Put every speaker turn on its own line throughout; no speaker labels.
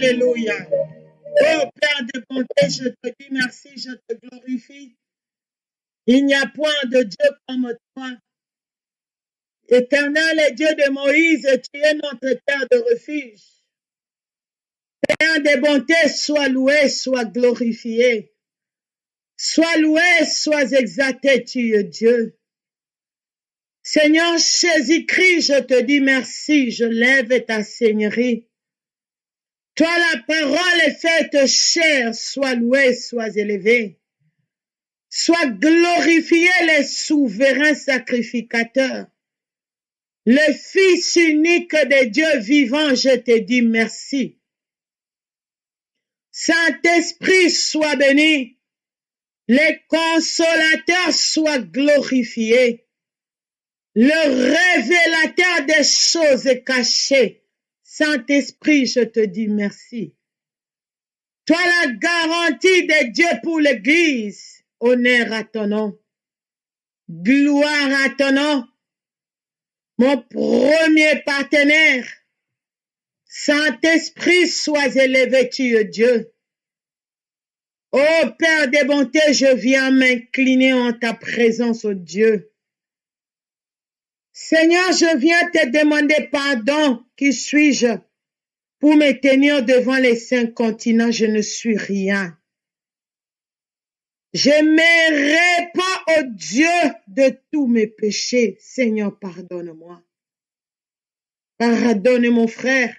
Alléluia. Oh Père de bonté, je te dis merci, je te glorifie. Il n'y a point de Dieu comme toi. Éternel et Dieu de Moïse, tu es notre terre de refuge. Père de bonté, sois loué, sois glorifié. Sois loué, sois exalté, tu es Dieu. Seigneur Jésus-Christ, je te dis merci, je lève ta seigneurie. Toi, la parole est faite chair, sois loué, sois élevé. Sois glorifié, le souverain sacrificateur. Le Fils unique de Dieu vivant, je te dis merci. Saint-Esprit, sois béni. Le consolateur soit glorifié. Le révélateur des choses cachées. Saint-Esprit, je te dis merci. Toi, la garantie de Dieu pour l'Église, honneur à ton nom, gloire à ton nom, mon premier partenaire. Saint-Esprit, sois élevé, tu es Dieu. Ô Père de bonté, je viens m'incliner en ta présence, ô Dieu. Seigneur, je viens te demander pardon. Qui suis-je pour me tenir devant les 5 continents? Je ne suis rien. Je me répands au Dieu de tous mes péchés. Seigneur, pardonne-moi. Pardonne mon frère.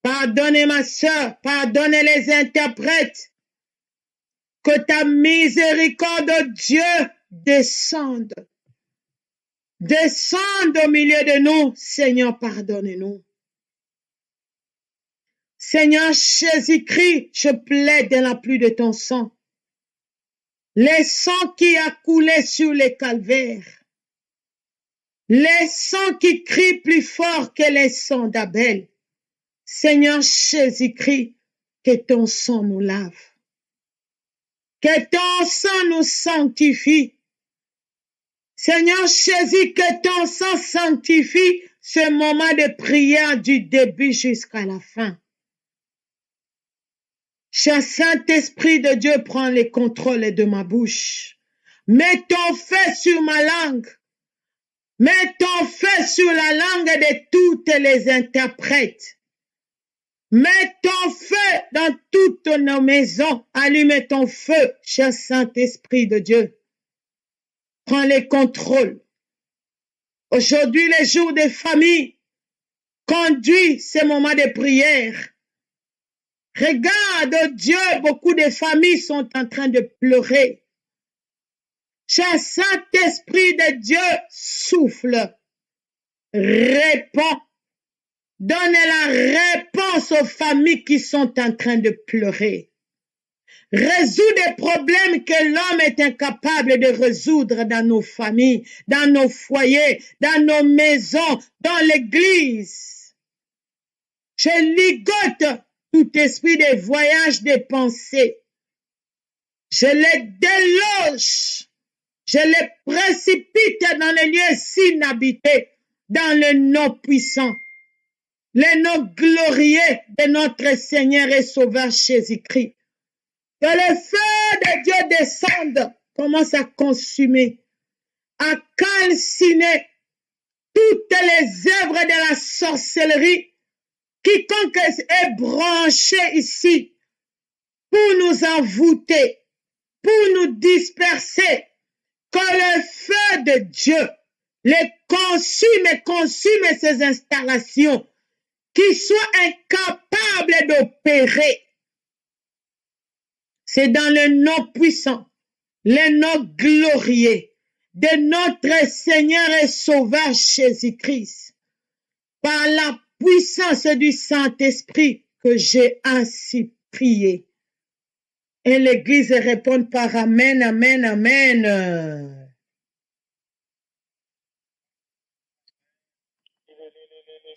Pardonne ma soeur. Pardonne les interprètes. Que ta miséricorde, oh Dieu, descende. Descende au milieu de nous. Seigneur, pardonne-nous. Seigneur Jésus-Christ, je plaide dans la pluie de ton sang. Le sang qui a coulé sur les calvaires. Le sang qui crie plus fort que le sang d'Abel. Seigneur Jésus-Christ, que ton sang nous lave. Que ton sang nous sanctifie. Seigneur Jésus, que ton sang sanctifie ce moment de prière du début jusqu'à la fin. Cher Saint-Esprit de Dieu, prends le contrôle de ma bouche. Mets ton feu sur ma langue. Mets ton feu sur la langue de toutes les interprètes. Mets ton feu dans toutes nos maisons. Allume ton feu, cher Saint-Esprit de Dieu. Prends le contrôle. Aujourd'hui, les jours de famille, conduis ces moments de prière. Regarde, oh Dieu, beaucoup de familles sont en train de pleurer. Cher Saint-Esprit de Dieu, souffle, réponds, donne la réponse aux familles qui sont en train de pleurer. Résous des problèmes que l'homme est incapable de résoudre dans nos familles, dans nos foyers, dans nos maisons, dans l'église. Je ligote tout esprit de voyage de pensée. Je les déloge. Je les précipite dans les lieux inhabités, dans le nom puissant, le nom glorieux de notre Seigneur et Sauveur Jésus-Christ. Que le feu de Dieu descende, commence à consumer, à calciner toutes les œuvres de la sorcellerie. Quiconque est branché ici pour nous envoûter, pour nous disperser, que le feu de Dieu les consume ces installations, qu'ils soient incapables d'opérer. C'est dans le nom puissant, le nom glorieux de notre Seigneur et Sauveur Jésus-Christ, par la puissance du Saint-Esprit que j'ai ainsi prié. Et l'Église répond par Amen, Amen, Amen.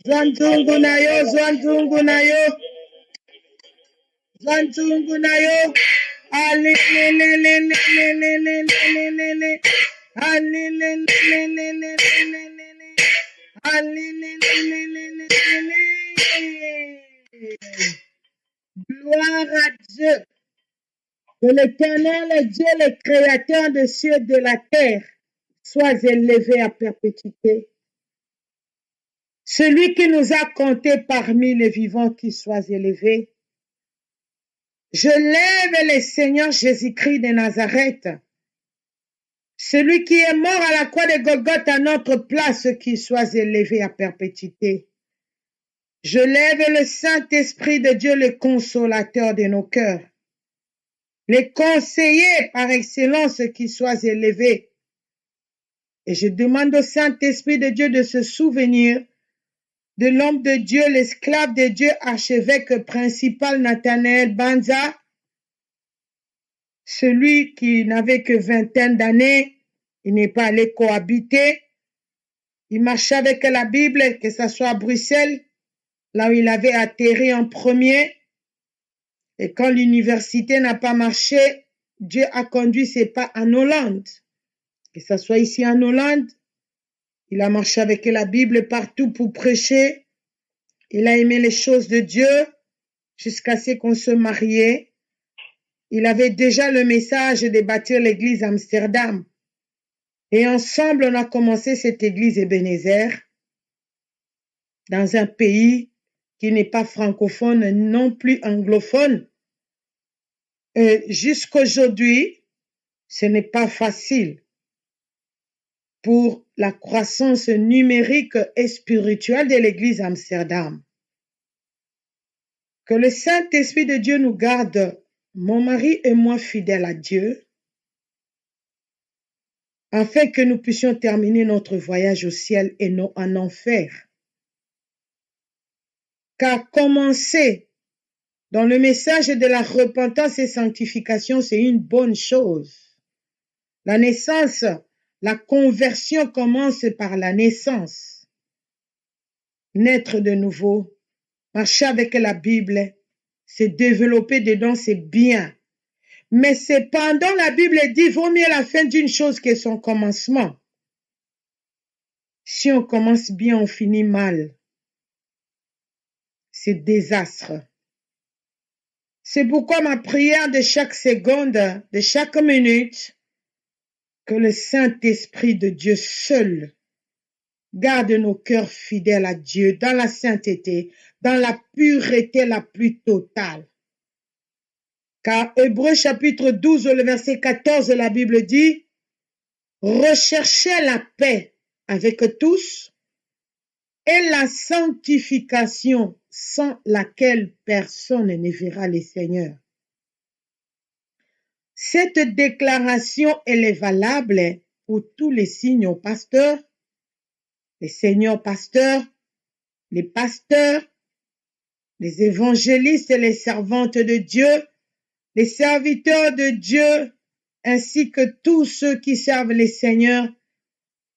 Zwanzungu nayo, zwanzungu nayo, zwanzungu nayo. Alelelelelelelelelelele, alelelelelelelelelele, alelelelelelelelele. Gloire à Dieu. Que l'Éternel Dieu, le Créateur des cieux et de la terre, soit élevé à perpétuité. Celui qui nous a comptés parmi les vivants, qui soit élevé. Je lève le Seigneur Jésus-Christ de Nazareth, celui qui est mort à la croix de Golgothe à notre place, qui soit élevé à perpétuité. Je lève le Saint-Esprit de Dieu, le consolateur de nos cœurs, le conseiller par excellence, qui soit élevé. Et je demande au Saint-Esprit de Dieu de se souvenir de l'homme de Dieu, l'esclave de Dieu, archevêque principal Nathanaël Banza, celui qui n'avait que vingtaine d'années, il n'est pas allé cohabiter, il marchait avec la Bible, que ce soit à Bruxelles, là où il avait atterri en premier, et quand l'université n'a pas marché, Dieu a conduit ses pas en Hollande, que ce soit ici en Hollande, il a marché avec la Bible partout pour prêcher. Il a aimé les choses de Dieu jusqu'à ce qu'on se mariait. Il avait déjà le message de bâtir l'église à Amsterdam. Et ensemble, on a commencé cette église Ebenezer dans un pays qui n'est pas francophone, non plus anglophone. Jusqu'aujourd'hui, Ce n'est pas facile pour la croissance numérique et spirituelle de l'Église Amsterdam. Que le Saint-Esprit de Dieu nous garde, mon mari et moi, fidèles à Dieu, afin que nous puissions terminer notre voyage au ciel et non en enfer. Car commencer dans le message de la repentance et sanctification, c'est une bonne chose. La naissance, la conversion commence par la naissance. Naître de nouveau, marcher avec la Bible, se développer dedans, c'est bien. Mais cependant, la Bible dit, vaut mieux la fin d'une chose que son commencement. Si on commence bien, on finit mal. C'est désastre. C'est pourquoi ma prière de chaque seconde, de chaque minute, que le Saint-Esprit de Dieu seul garde nos cœurs fidèles à Dieu dans la sainteté, dans la pureté la plus totale. Car Hébreux chapitre 12, le verset 14, la Bible dit, « Recherchez la paix avec tous et la sanctification sans laquelle personne ne verra le Seigneur. » Cette déclaration, elle est valable pour tous les signes pasteurs, les seigneurs pasteurs, les pasteurs, les évangélistes et les servantes de Dieu, les serviteurs de Dieu, ainsi que tous ceux qui servent les seigneurs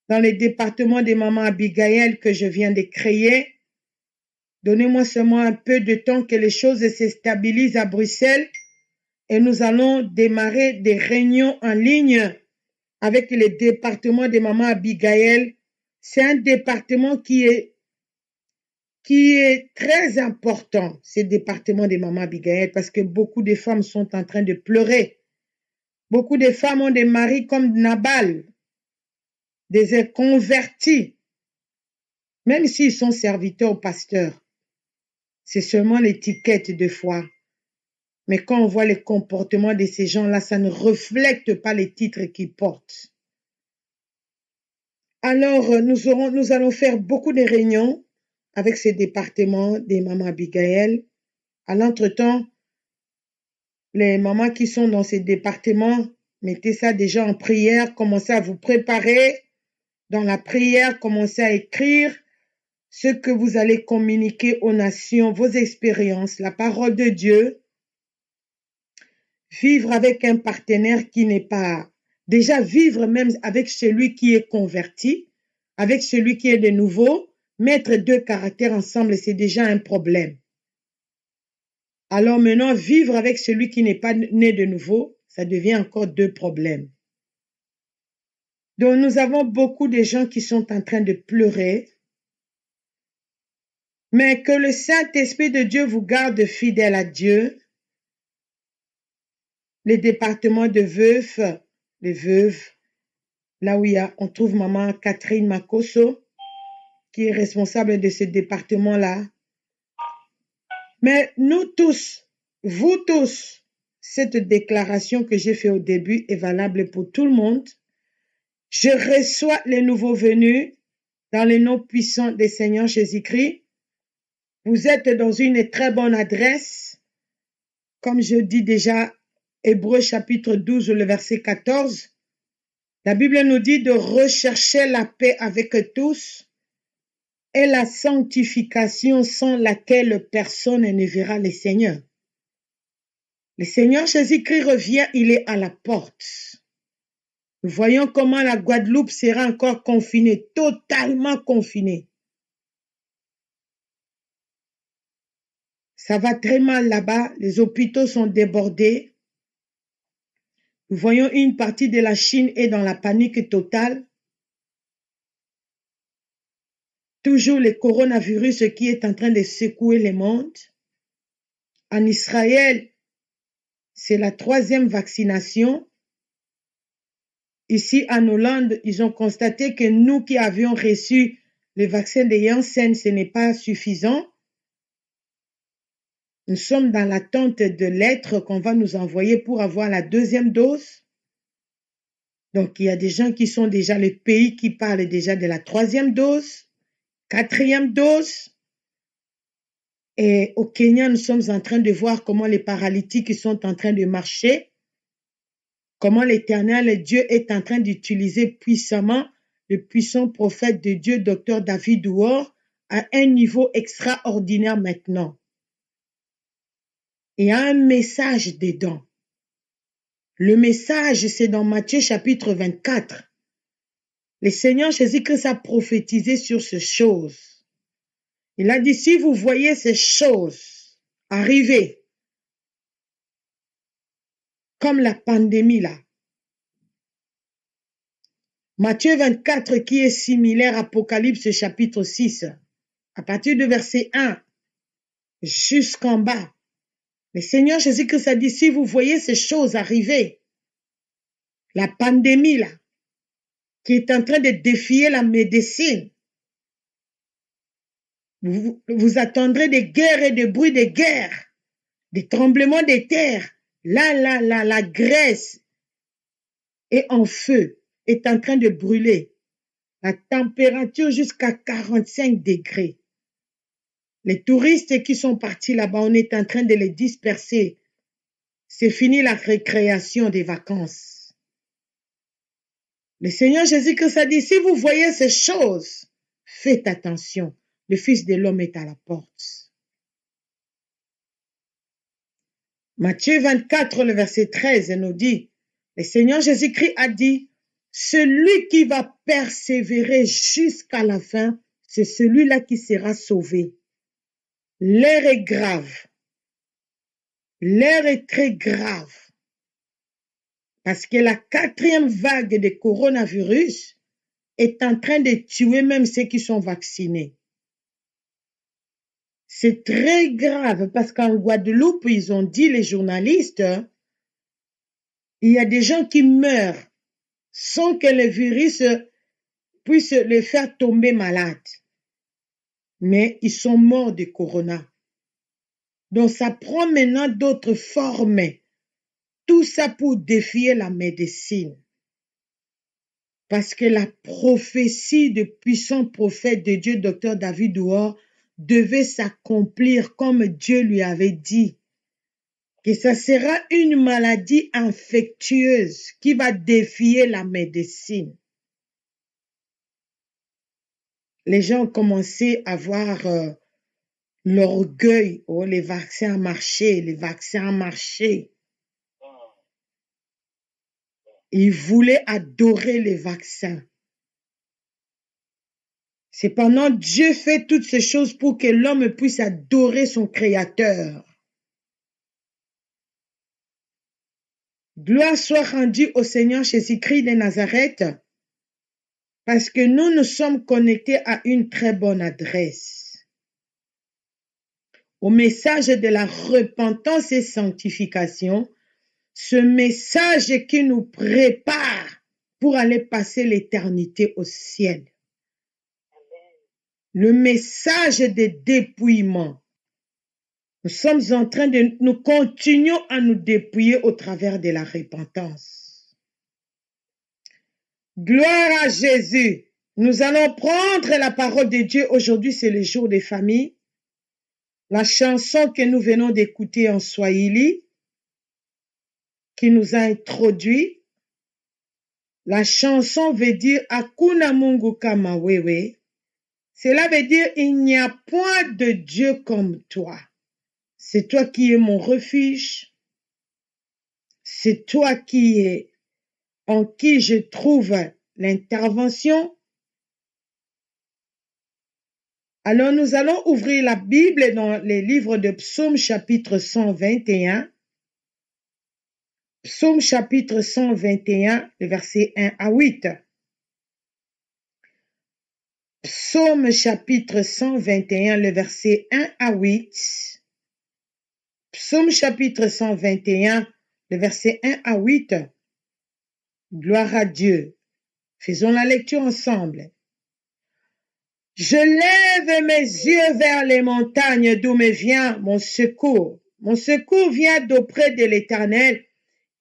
dans les départements des mamans Abigail que je viens de créer. Donnez-moi seulement un peu de temps que les choses se stabilisent à Bruxelles et nous allons démarrer des réunions en ligne avec les départements des mamans Abigail. C'est un département qui est très important, ce département des mamans Abigail, parce que beaucoup de femmes sont en train de pleurer. Beaucoup de femmes ont des maris comme Nabal, des convertis, même s'ils sont serviteurs ou pasteurs. C'est seulement l'étiquette de foi. Mais quand on voit les comportements de ces gens-là, ça ne reflète pas les titres qu'ils portent. Alors, nous allons faire beaucoup de réunions avec ces départements des mamans Abigail. À l'entretemps, les mamans qui sont dans ces départements, mettez ça déjà en prière, commencez à vous préparer. Dans la prière, commencez à écrire ce que vous allez communiquer aux nations, vos expériences, la parole de Dieu. Vivre avec un partenaire qui n'est pas... Déjà vivre même avec celui qui est converti, avec celui qui est de nouveau, mettre deux caractères ensemble, c'est déjà un problème. Alors maintenant, vivre avec celui qui n'est pas né de nouveau, ça devient encore deux problèmes. Donc nous avons beaucoup de gens qui sont en train de pleurer, mais que le Saint-Esprit de Dieu vous garde fidèle à Dieu. Les départements de veufs, les veuves, là où on trouve maman Catherine Makoso, qui est responsable de ce département-là. Mais nous tous, vous tous, cette déclaration que j'ai faite au début est valable pour tout le monde. Je reçois les nouveaux venus dans le nom puissant des Seigneurs Jésus-Christ. Vous êtes dans une très bonne adresse. Comme je dis déjà, Hébreux chapitre 12, le verset 14. La Bible nous dit de rechercher la paix avec tous et la sanctification sans laquelle personne ne verra le Seigneur. Le Seigneur Jésus-Christ revient, il est à la porte. Nous voyons comment la Guadeloupe sera encore confinée, totalement confinée. Ça va très mal là-bas, les hôpitaux sont débordés. Nous voyons une partie de la Chine est dans la panique totale. Toujours le coronavirus qui est en train de secouer le monde. En Israël, c'est la 3e vaccination. Ici en Hollande, ils ont constaté que nous qui avions reçu le vaccin de Janssen, ce n'est pas suffisant. Nous sommes dans l'attente de lettres qu'on va nous envoyer pour avoir la 2e dose. Donc, il y a des gens qui sont déjà, les pays qui parlent déjà de la 3e dose, 4e dose. Et au Kenya, nous sommes en train de voir comment les paralytiques sont en train de marcher, comment l'Éternel Dieu est en train d'utiliser puissamment le puissant prophète de Dieu, Dr David Douor, à un niveau extraordinaire maintenant. Il y a un message dedans. Le message, c'est dans Matthieu chapitre 24. Le Seigneur Jésus-Christ a prophétisé sur ces choses. Il a dit, si vous voyez ces choses arriver, comme la pandémie là, Matthieu 24 qui est similaire à Apocalypse chapitre 6, à partir du verset 1 jusqu'en bas, le Seigneur Jésus-Christ a dit, si vous voyez ces choses arriver, la pandémie là, qui est en train de défier la médecine, vous attendrez des guerres et des bruits de guerre, des tremblements de terre. Là, la Grèce est en feu, est en train de brûler. La température jusqu'à 45 degrés. Les touristes qui sont partis là-bas, on est en train de les disperser. C'est fini la récréation des vacances. Le Seigneur Jésus-Christ a dit, si vous voyez ces choses, faites attention. Le Fils de l'homme est à la porte. Matthieu 24, le verset 13 nous dit, le Seigneur Jésus-Christ a dit, celui qui va persévérer jusqu'à la fin, c'est celui-là qui sera sauvé. L'heure est grave. L'heure est très grave. Parce que la 4e vague de coronavirus est en train de tuer même ceux qui sont vaccinés. C'est très grave parce qu'en Guadeloupe, ils ont dit, les journalistes, il y a des gens qui meurent sans que le virus puisse les faire tomber malades. Mais ils sont morts de corona. Donc ça prend maintenant d'autres formes. Tout ça pour défier la médecine. Parce que la prophétie de puissant prophète de Dieu, Dr David Douor, devait s'accomplir comme Dieu lui avait dit. Que ça sera une maladie infectieuse qui va défier la médecine. Les gens ont commencé à voir l'orgueil. Oh, les vaccins ont marché, les vaccins ont marché. Ils voulaient adorer les vaccins. Cependant, Dieu fait toutes ces choses pour que l'homme puisse adorer son Créateur. Gloire soit rendue au Seigneur Jésus-Christ de Nazareth, parce que nous sommes connectés à une très bonne adresse. Au message de la repentance et sanctification, ce message qui nous prépare pour aller passer l'éternité au ciel. Le message de dépouillement. Nous continuons à nous dépouiller au travers de la repentance. Gloire à Jésus. Nous allons prendre la parole de Dieu. Aujourd'hui, c'est le jour des familles. La chanson que nous venons d'écouter en Swahili, qui nous a introduit. La chanson veut dire Hakuna Mungu kama wewe. Cela veut dire il n'y a point de Dieu comme toi. C'est toi qui es mon refuge. C'est toi en qui je trouve l'intervention. Alors nous allons ouvrir la Bible dans les livres de Psaume chapitre 121. Psaume chapitre 121, le verset 1 à 8. Psaume chapitre 121, le verset 1 à 8. Psaume chapitre 121, le verset 1 à 8. Gloire à Dieu. Faisons la lecture ensemble. Je lève mes yeux vers les montagnes d'où me vient mon secours. Mon secours vient d'auprès de l'Éternel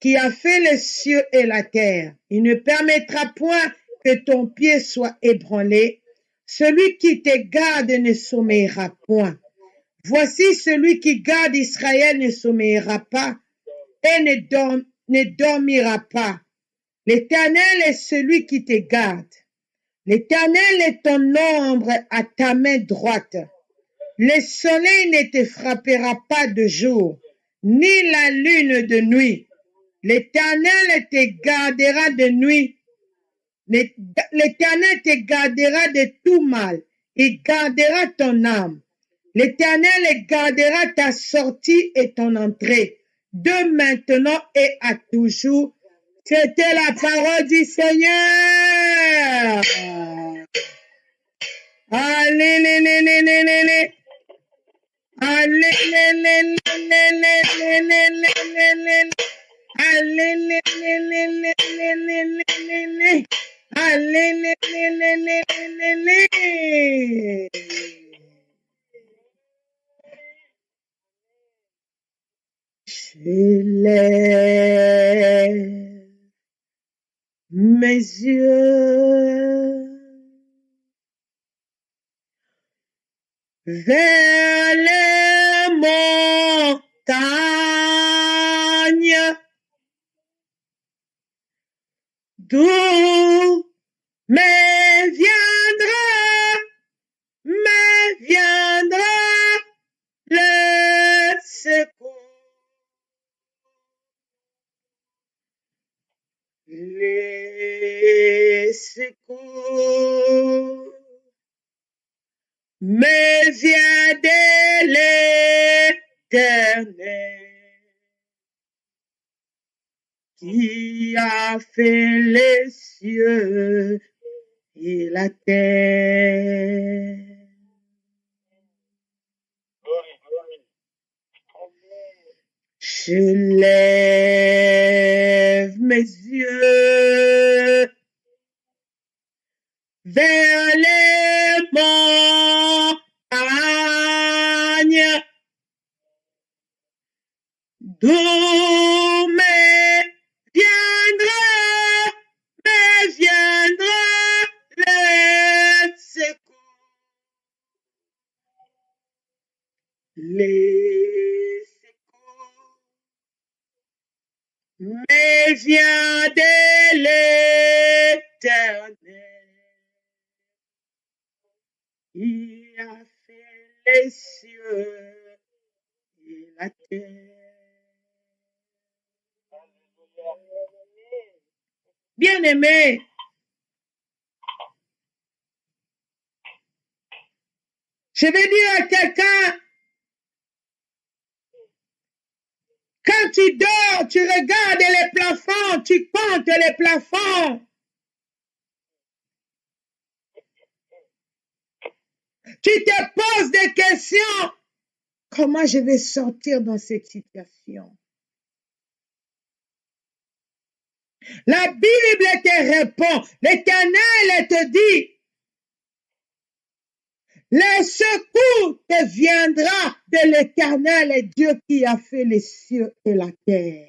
qui a fait les cieux et la terre. Il ne permettra point que ton pied soit ébranlé. Celui qui te garde ne sommeillera point. Voici celui qui garde Israël ne sommeillera pas et ne dormira pas. L'Éternel est celui qui te garde. L'Éternel est ton ombre à ta main droite. Le soleil ne te frappera pas de jour, ni la lune de nuit. L'Éternel te gardera de nuit. L'Éternel te gardera de tout mal. Il gardera ton âme. L'Éternel gardera ta sortie et ton entrée, de maintenant et à toujours. C'était la parole du Seigneur. Alléluia. Je lève mes yeux vers les montagnes, d'où me viendra le secours. Les secours me vient de l'Éternel qui a fait les cieux et la terre. Je lève mes yeux vers les montagnes, d'où me viendra le secours. Les secours me vient de l'Éternel. Il a fait les cieux et la terre. Bien-aimé, je vais dire à quelqu'un, quand tu dors, tu regardes les plafonds, tu comptes les plafonds. Tu te poses des questions. Comment je vais sortir dans cette situation? La Bible te répond. L'Éternel te dit, le secours te viendra de l'Éternel et Dieu qui a fait les cieux et la terre.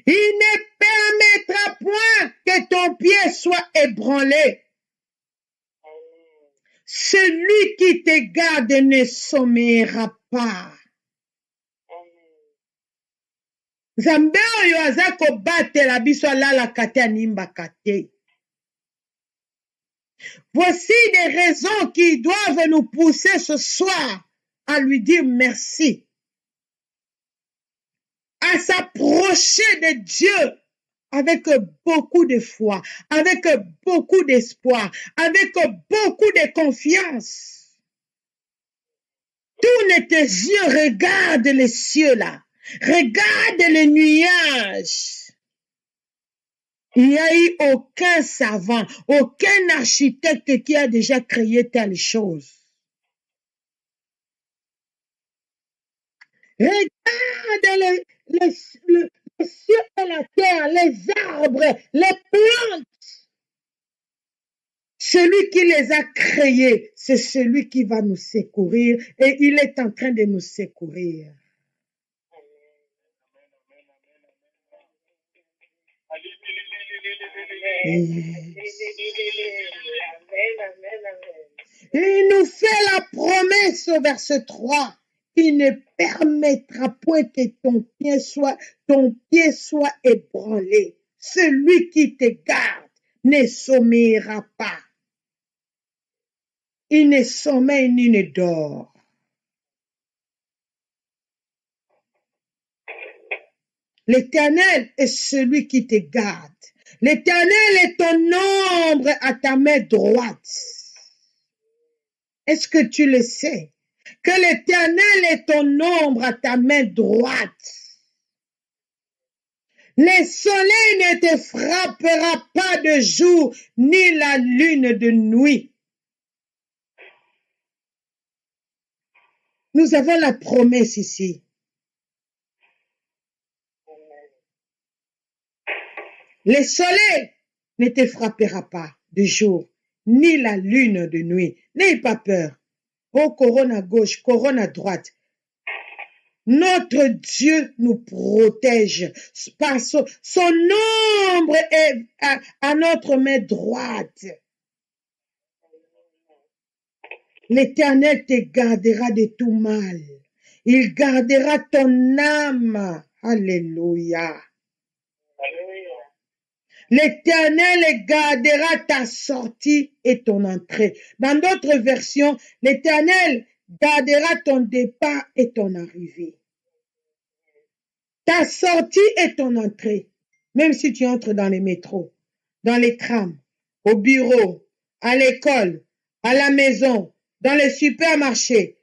Il ne permettra point que ton pied soit ébranlé. Celui qui te garde ne sommeillera pas. Nzambe oyo aza kobatela biso alalaka te animbaka te. Voici des raisons qui doivent nous pousser ce soir à lui dire merci, à s'approcher de Dieu avec beaucoup de foi, avec beaucoup d'espoir, avec beaucoup de confiance. Tourne tes yeux, regarde les cieux là, regarde les nuages. Il n'y a eu aucun savant, aucun architecte qui a déjà créé telle chose. Regarde les cieux et la terre, les arbres, les plantes. Celui qui les a créés, c'est celui qui va nous secourir et il est en train de nous secourir. Il nous fait la promesse au verset 3. Il ne permettra point que ton pied soit ébranlé. Celui qui te garde ne sommeillera pas. Il ne sommeille ni ne dort. L'Éternel est celui qui te garde. L'Éternel est ton ombre à ta main droite. Est-ce que tu le sais? Que l'Éternel est ton ombre à ta main droite. Le soleil ne te frappera pas de jour, ni la lune de nuit. Nous avons la promesse ici. Le soleil ne te frappera pas de jour, ni la lune de nuit. N'aie pas peur. Oh, couronne à gauche, couronne à droite. Notre Dieu nous protège. Son ombre est à notre main droite. L'Éternel te gardera de tout mal. Il gardera ton âme. Alléluia. L'Éternel gardera ta sortie et ton entrée. Dans d'autres versions, l'Éternel gardera ton départ et ton arrivée. Ta sortie et ton entrée. Même si tu entres dans les métros, dans les trams, au bureau, à l'école, à la maison, dans les supermarchés,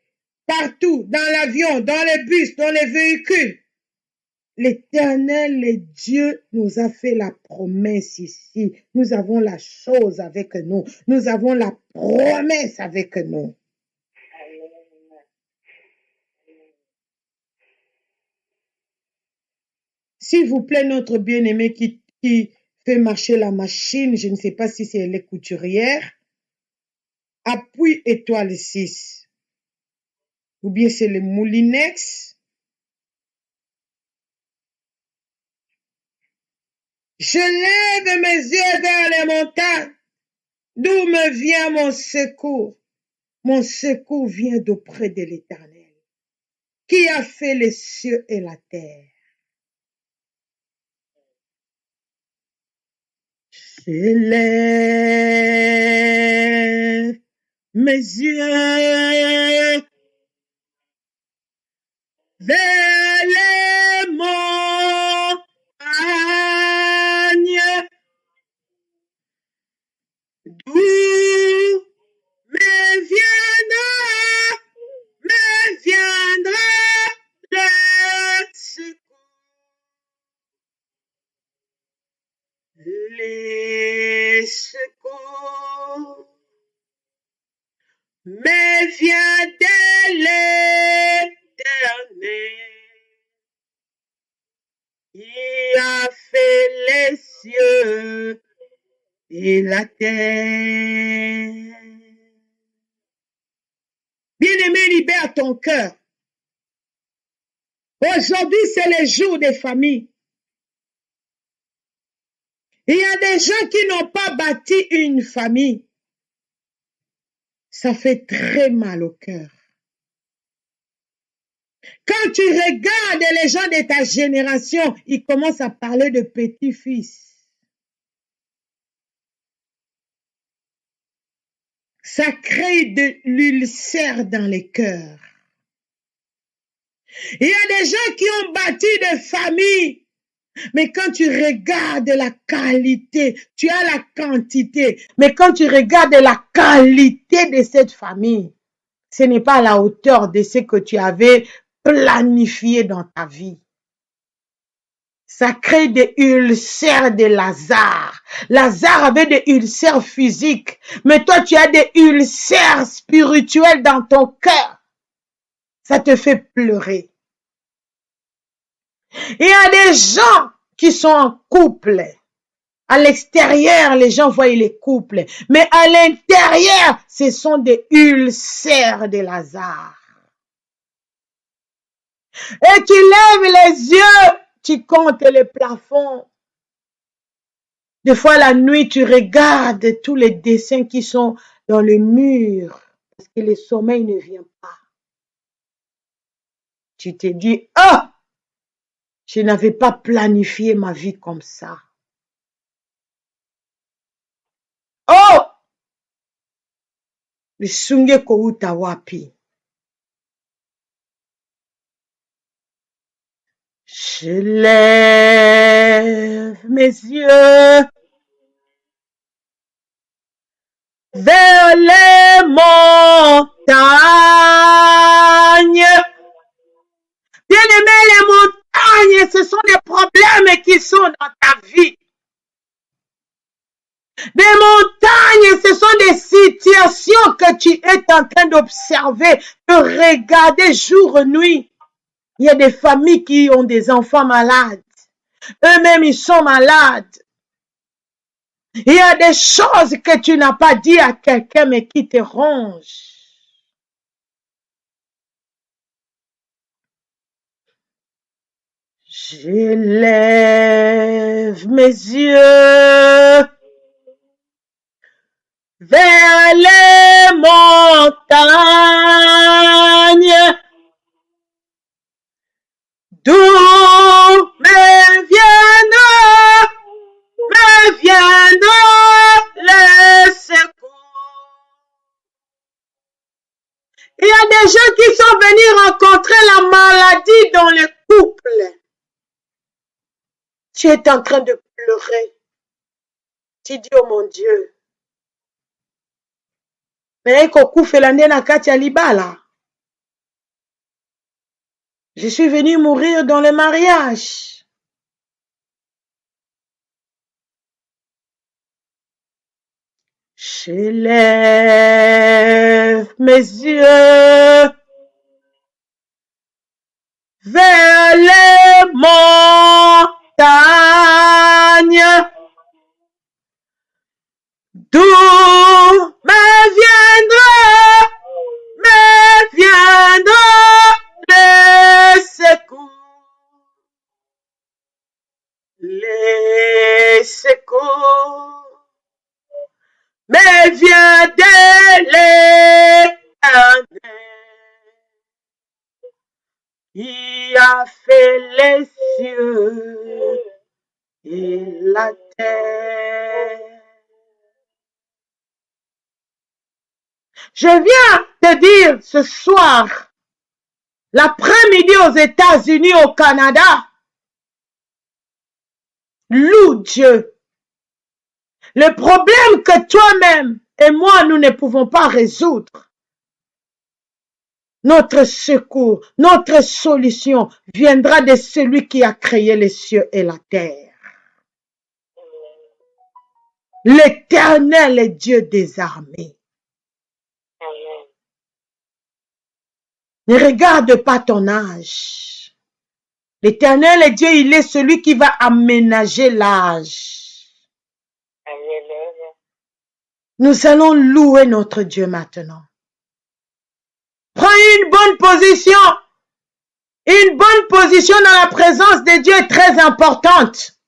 partout, dans l'avion, dans les bus, dans les véhicules. L'Éternel, le Dieu, nous a fait la promesse ici. Nous avons la chose avec nous. Nous avons la promesse avec nous. S'il vous plaît, notre bien-aimé qui fait marcher la machine, je ne sais pas si c'est les couturières, appuie étoile 6. Ou bien c'est le Moulinex. Je lève mes yeux vers les montagnes, d'où me vient mon secours. Mon secours vient d'auprès de l'Éternel, qui a fait les cieux et la terre. Je lève mes yeux vers les montagnes, d'où me viendra le secours. Les secours me vient de l'Éternel, qui a fait les cieux et la terre. Bien-aimé, libère ton cœur. Aujourd'hui, c'est le jour des familles. Il y a des gens qui n'ont pas bâti une famille. Ça fait très mal au cœur. Quand tu regardes les gens de ta génération, ils commencent à parler de petits-fils. Ça crée de l'ulcère dans les cœurs. Il y a des gens qui ont bâti des familles, mais quand tu regardes la qualité, tu as la quantité, mais quand tu regardes la qualité de cette famille, ce n'est pas à la hauteur de ce que tu avais planifié dans ta vie. Ça crée des ulcères de Lazare. Lazare avait des ulcères physiques, mais toi tu as des ulcères spirituels dans ton cœur. Ça te fait pleurer. Il y a des gens qui sont en couple. À l'extérieur, les gens voient les couples, mais à l'intérieur, ce sont des ulcères de Lazare. Et tu lèves les yeux, tu comptes les plafonds. Des fois, la nuit, tu regardes tous les dessins qui sont dans le mur parce que le sommeil ne vient pas. Tu te dis, oh, je n'avais pas planifié ma vie comme ça. Oh, lisunge kouta wapi. Je lève mes yeux vers les montagnes. Bien-aimé, les montagnes, ce sont des problèmes qui sont dans ta vie. Des montagnes, ce sont des situations que tu es en train d'observer, de regarder jour et nuit. Il y a des familles qui ont des enfants malades. Eux-mêmes, ils sont malades. Il y a des choses que tu n'as pas dit à quelqu'un, mais qui te rongent. Je lève mes yeux vers les montagnes, d'où me viendra le secours. Il y a des gens qui sont venus rencontrer la maladie dans le couple. Tu es en train de pleurer. Tu dis, oh mon Dieu. Mais je suis venu mourir dans le mariage. Je lève mes yeux vers les montagnes, d'où me viendra le secours. Les secours me vient de l'Éternel, qui a fait les cieux et la terre. Je viens te dire ce soir, l'après-midi aux États-Unis, au Canada, loue Dieu. Le problème que toi-même et moi, nous ne pouvons pas résoudre, notre secours, notre solution viendra de celui qui a créé les cieux et la terre. L'Éternel est Dieu des armées. Ne regarde pas ton âge. L'Éternel est Dieu, il est celui qui va aménager l'âge. Nous allons louer notre Dieu maintenant. Prends une bonne position. Une bonne position dans la présence de Dieu est très importante.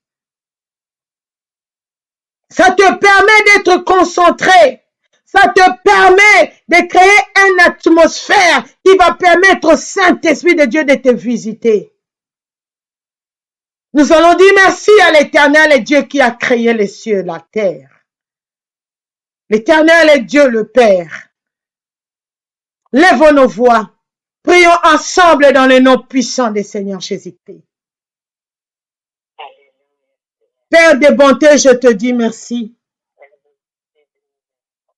Ça te permet d'être concentré. Ça te permet de créer une atmosphère qui va permettre au Saint-Esprit de Dieu de te visiter. Nous allons dire merci à l'Éternel et Dieu qui a créé les cieux et la terre. L'Éternel est Dieu le Père. Lèvons nos voix. Prions ensemble dans le nom puissant du Seigneur Jésus-Christ. Père de bonté, je te dis merci.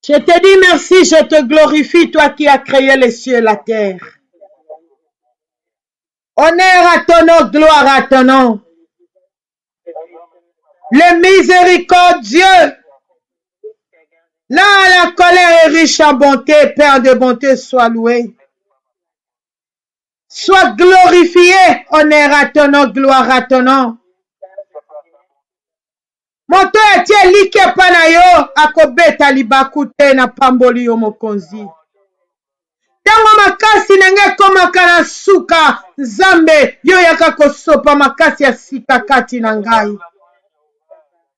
Je te dis merci, je te glorifie, toi qui as créé les cieux et la terre. Honneur à ton nom, gloire à ton nom. Le miséricordieux. Là, la colère est riche en bonté, Père de bonté, sois loué. Sois glorifié, honneur à ton nom, gloire à ton nom. Moto etie like pana yo akobeta libakute na pamboli yo mokonzi. Tango makasi nenge komaka na suka Nzambe yo yaka kosopa makasi ya sika kati na ngai.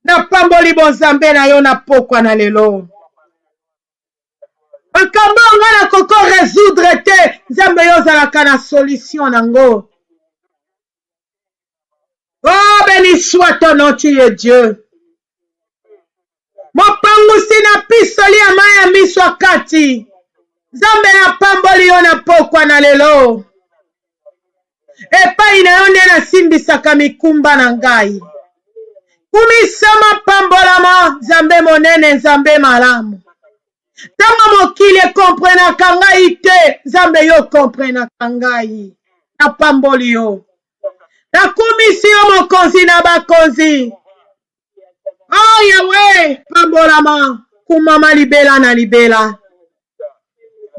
Na pamboli bonzambe na yo na pokwa na lelo. Makambo nga na koko résoudre te. Nzambe yo zalaka na solution nango. Oh, béni soit ton nom, tu es Dieu. Mopangusi na pisoli ya mai ya miso kati. Nzambe na pamboli yo na pokwa na lelo. Epai na yo nde nasimbisaka mikumba na ngai. Kumisama pambolama, Nzambe monene, Nzambe malamu. Tango mokili komprenaka ngai te, Nzambe yo komprenaka ngai. Na pamboli yo. Nakumisi yo mokonzi na bakonzi. Oh Yahweh, pambolama, kumama libela na libela.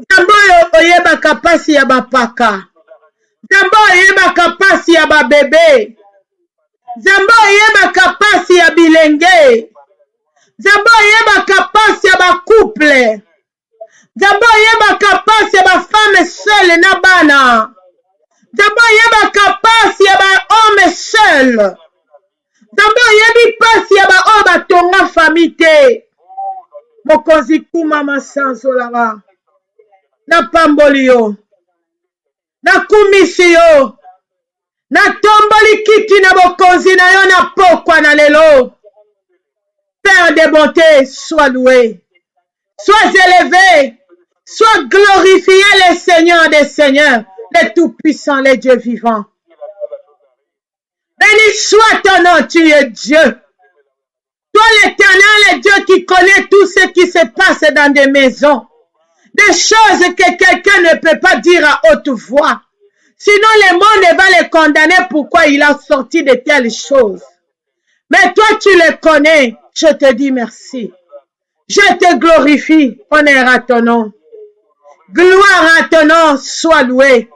Nzambe oyo oyebaka pasi ya bapaka. Nzambe oyebaka pasi ya babebe. Nzambe oyebaka pasi ya bilenge. Nzambe oyebaka pasi ya bakouple. Nzambe oyebaka pasi ya bafame seule na bana. Nzambe oyebaka pasi ya bahome seul. Nzambe oyebi pasi ya baoyo batonga fami te. Mokonzi kumama sanzolama. Napamboli yo. Nakumisi yo. Natomboli kiti na bokonzi na yo na pokwa na lelo. Père de bonté, sois loué. Sois élevé. Sois glorifié le Seigneur des Seigneurs. Le Tout-Puissant, le Dieu vivant. Béni soit ton nom, tu es Dieu. Toi l'Éternel, le Dieu qui connaît tout ce qui se passe dans des maisons. Des choses que quelqu'un ne peut pas dire à haute voix. Sinon le monde va le condamner pourquoi il a sorti de telles choses. Mais toi tu le connais. Je te dis merci. Je te glorifie. Honneur à ton nom. Gloire à ton nom. Sois loué.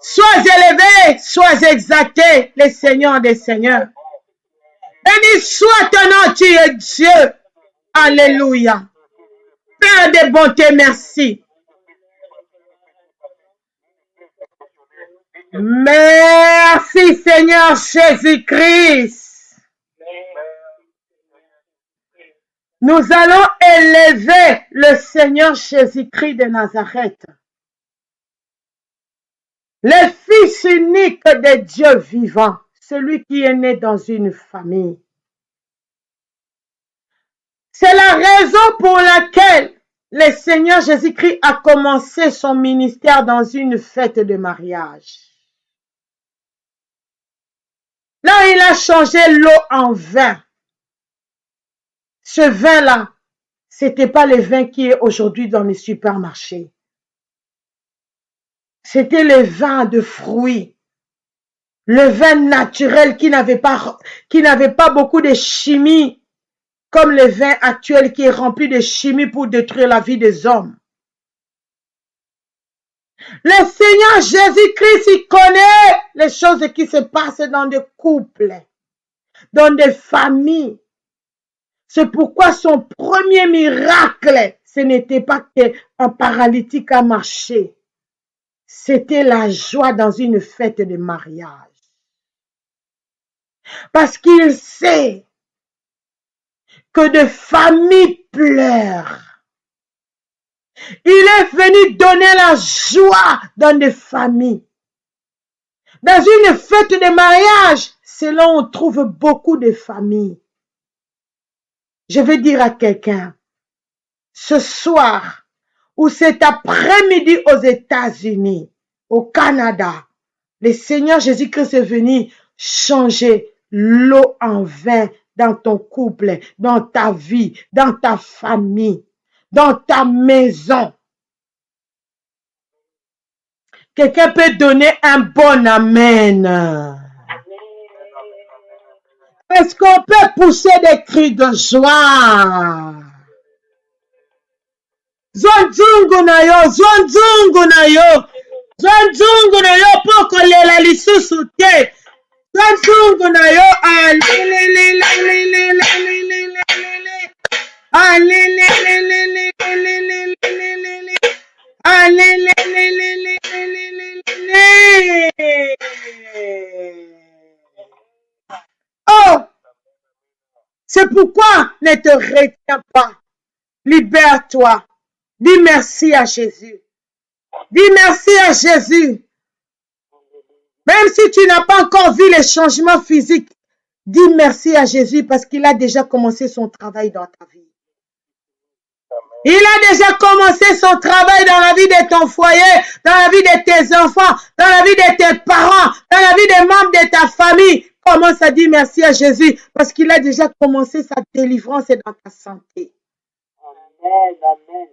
Sois élevé. Sois exalté. Le Seigneur des Seigneurs. Béni soit ton nom. Tu es Dieu. Alléluia. Père de bonté, merci. Merci Seigneur Jésus-Christ. Nous allons élever le Seigneur Jésus-Christ de Nazareth. Le Fils unique de Dieu vivant. Celui qui est né dans une famille. C'est la raison pour laquelle le Seigneur Jésus-Christ a commencé son ministère dans une fête de mariage. Là, il a changé l'eau en vin. Ce vin-là, c'était pas le vin qui est aujourd'hui dans les supermarchés. C'était le vin de fruits. Le vin naturel qui n'avait pas beaucoup de chimie, comme le vin actuel qui est rempli de chimie pour détruire la vie des hommes. Le Seigneur Jésus-Christ, il connaît les choses qui se passent dans des couples, dans des familles. C'est pourquoi son premier miracle, ce n'était pas qu'un paralytique a marché. C'était la joie dans une fête de mariage. Parce qu'il sait que des familles pleurent. Il est venu donner la joie dans des familles. Dans une fête de mariage, c'est là où on trouve beaucoup de familles. Je vais dire à quelqu'un, ce soir ou cet après-midi aux États-Unis, au Canada, le Seigneur Jésus-Christ est venu changer l'eau en vin dans ton couple, dans ta vie, dans ta famille, dans ta maison. Quelqu'un peut donner un bon amen. Est-ce qu'on peut pousser des cris de joie? Zonzungu na yo, zonzungu na yo, zonzungu na yo poko lela lisusu te. Zonzungu na yo, Oh, C'est pourquoi ne te retiens pas. Libère-toi. Dis merci à Jésus. Dis merci à Jésus. Même si tu n'as pas encore vu les changements physiques, dis merci à Jésus parce qu'il a déjà commencé son travail dans ta vie. Il a déjà commencé son travail dans la vie de ton foyer, dans la vie de tes enfants, dans la vie de tes parents, dans la vie des membres de ta famille. Commence à dire merci à Jésus parce qu'il a déjà commencé sa délivrance dans ta santé.
Amen, amen.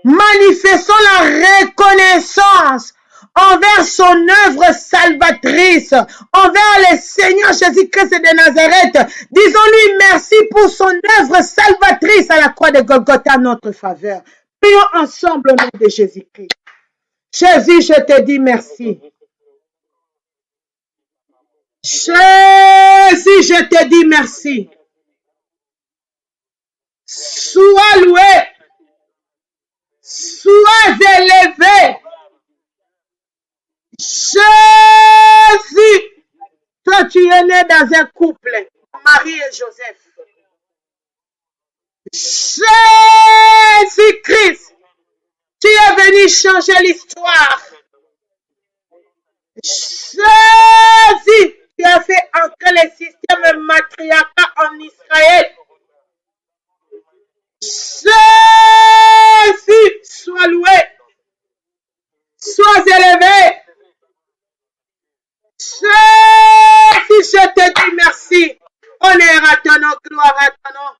Manifestons la reconnaissance envers son œuvre salvatrice, envers le Seigneur Jésus-Christ de Nazareth. Disons-lui merci pour son œuvre salvatrice à la croix de Golgotha en notre faveur. Prions ensemble au nom de Jésus-Christ. Jésus, je te dis merci. Jésus, je te dis merci. Sois loué. Sois élevé. Jésus, toi tu es né dans un couple, Marie et Joseph. Jésus-Christ, tu es venu changer l'histoire. Jésus, tu as fait entrer le système matriarcal en Israël. Jésus, sois loué, sois élevé. Jésus, je te dis merci. Honneur à ton nom, gloire à ton nom.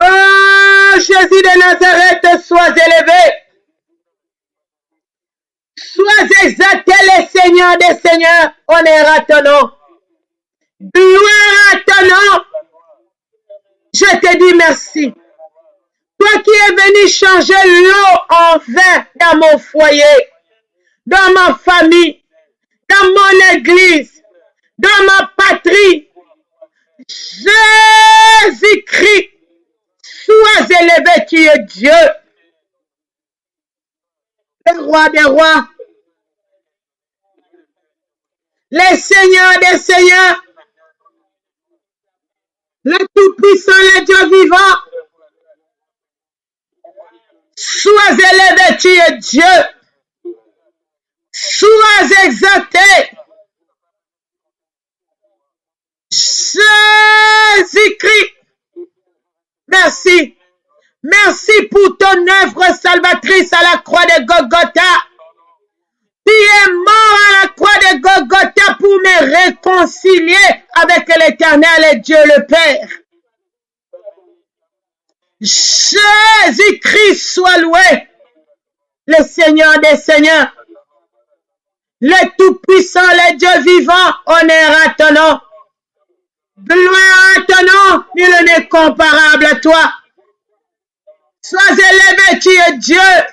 Oh, Jésus de Nazareth, sois élevé. Sois exalté, le Seigneur des Seigneurs. Honneur à ton nom. Gloire à ton nom. Je te dis merci. Toi qui es venu changer l'eau en vin dans mon foyer, dans ma famille, dans mon église, dans ma patrie. Jésus-Christ, sois élevé, tu es Dieu, le roi des rois, le Seigneur des seigneurs, le Tout-Puissant, le Dieu vivant. Sois élevé, tu es Dieu. Sois exalté. Jésus-Christ, merci. Merci pour ton œuvre salvatrice à la croix de Golgotha. Tu es mort à la croix de Golgotha pour me réconcilier avec l'Éternel et Dieu le Père. Jésus-Christ soit loué, le Seigneur des Seigneurs. Le Tout-Puissant, le Dieu vivant, honneur à ton nom. Gloire à ton nom, nul n'est comparable à toi. Sois élevé, tu es Dieu.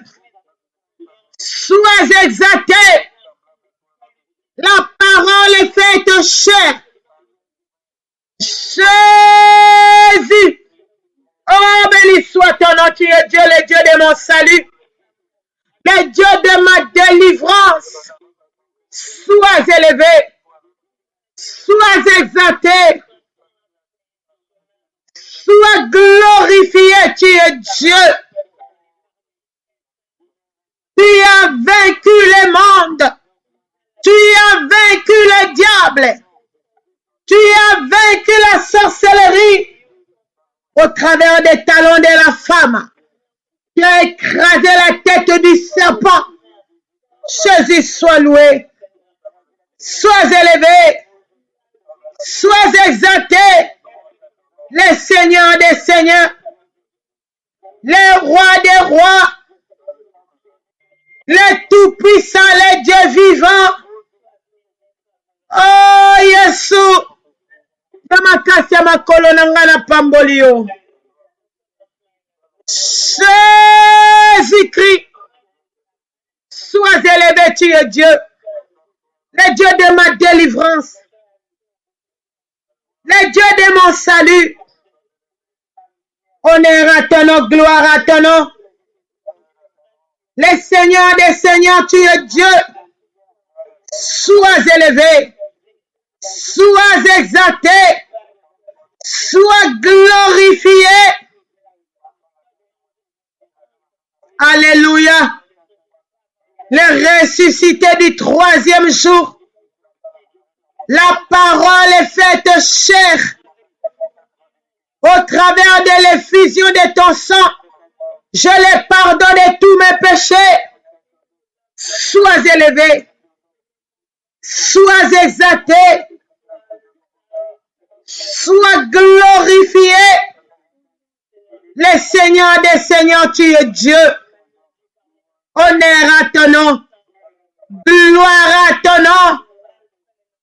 Sois exalté. La parole est faite chair. Jésus. Oh, béni soit ton nom, tu es Dieu, le Dieu de mon salut. Le Dieu de ma délivrance. Sois élevé, sois exalté, sois glorifié, tu es Dieu. Tu as vaincu le monde, tu as vaincu le diable, tu as vaincu la sorcellerie au travers des talons de la femme. Tu as écrasé la tête du serpent. Jésus soit loué. Sois élevé, sois exalté, le Seigneur des Seigneurs, le Roi des Rois, le Tout-Puissant, le Dieu vivant. Oh, Yesu, namakasi ya makolo nanga na pambolio. Jésus-Christ, sois élevé, tu es Dieu. Le Dieu de ma délivrance, le Dieu de mon salut. Honneur à ton nom, gloire à ton nom. Le Seigneur des Seigneurs, tu es Dieu. Sois élevé, sois exalté, Sois glorifié. Alléluia. Le ressuscité du troisième jour. La parole est faite chair. Au travers de l'effusion de ton sang, je les pardonne tous mes péchés. Sois élevé. Sois exalté. Sois glorifié. Le Seigneur des Seigneurs, tu es Dieu. Honneur à ton nom. Gloire à ton nom.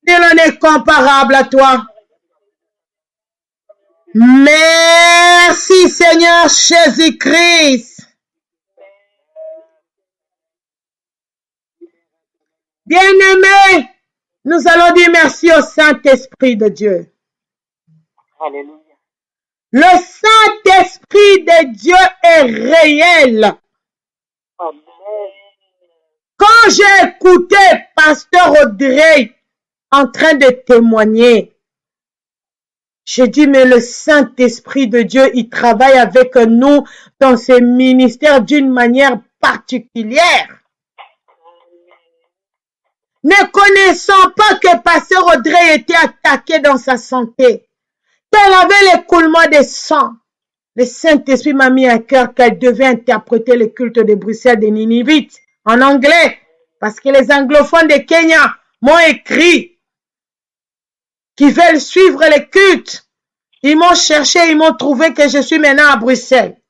Nul n'est comparable à toi. Merci Seigneur Jésus-Christ. Bien-aimés, nous allons dire merci au Saint-Esprit de Dieu.
Alléluia.
Le Saint-Esprit de Dieu est réel.
Amen.
Quand j'ai écouté Pasteur Audrey en train de témoigner, j'ai dit, mais le Saint-Esprit de Dieu, il travaille avec nous dans ce ministère d'une manière particulière. Ne connaissant pas que Pasteur Audrey était attaqué dans sa santé, qu'elle avait l'écoulement de sang, le Saint-Esprit m'a mis à cœur qu'elle devait interpréter le culte de Bruxelles des Ninivites en anglais, parce que les anglophones de Kenya m'ont écrit qu'ils veulent suivre le culte. Ils m'ont cherché, ils m'ont trouvé que je suis maintenant à Bruxelles.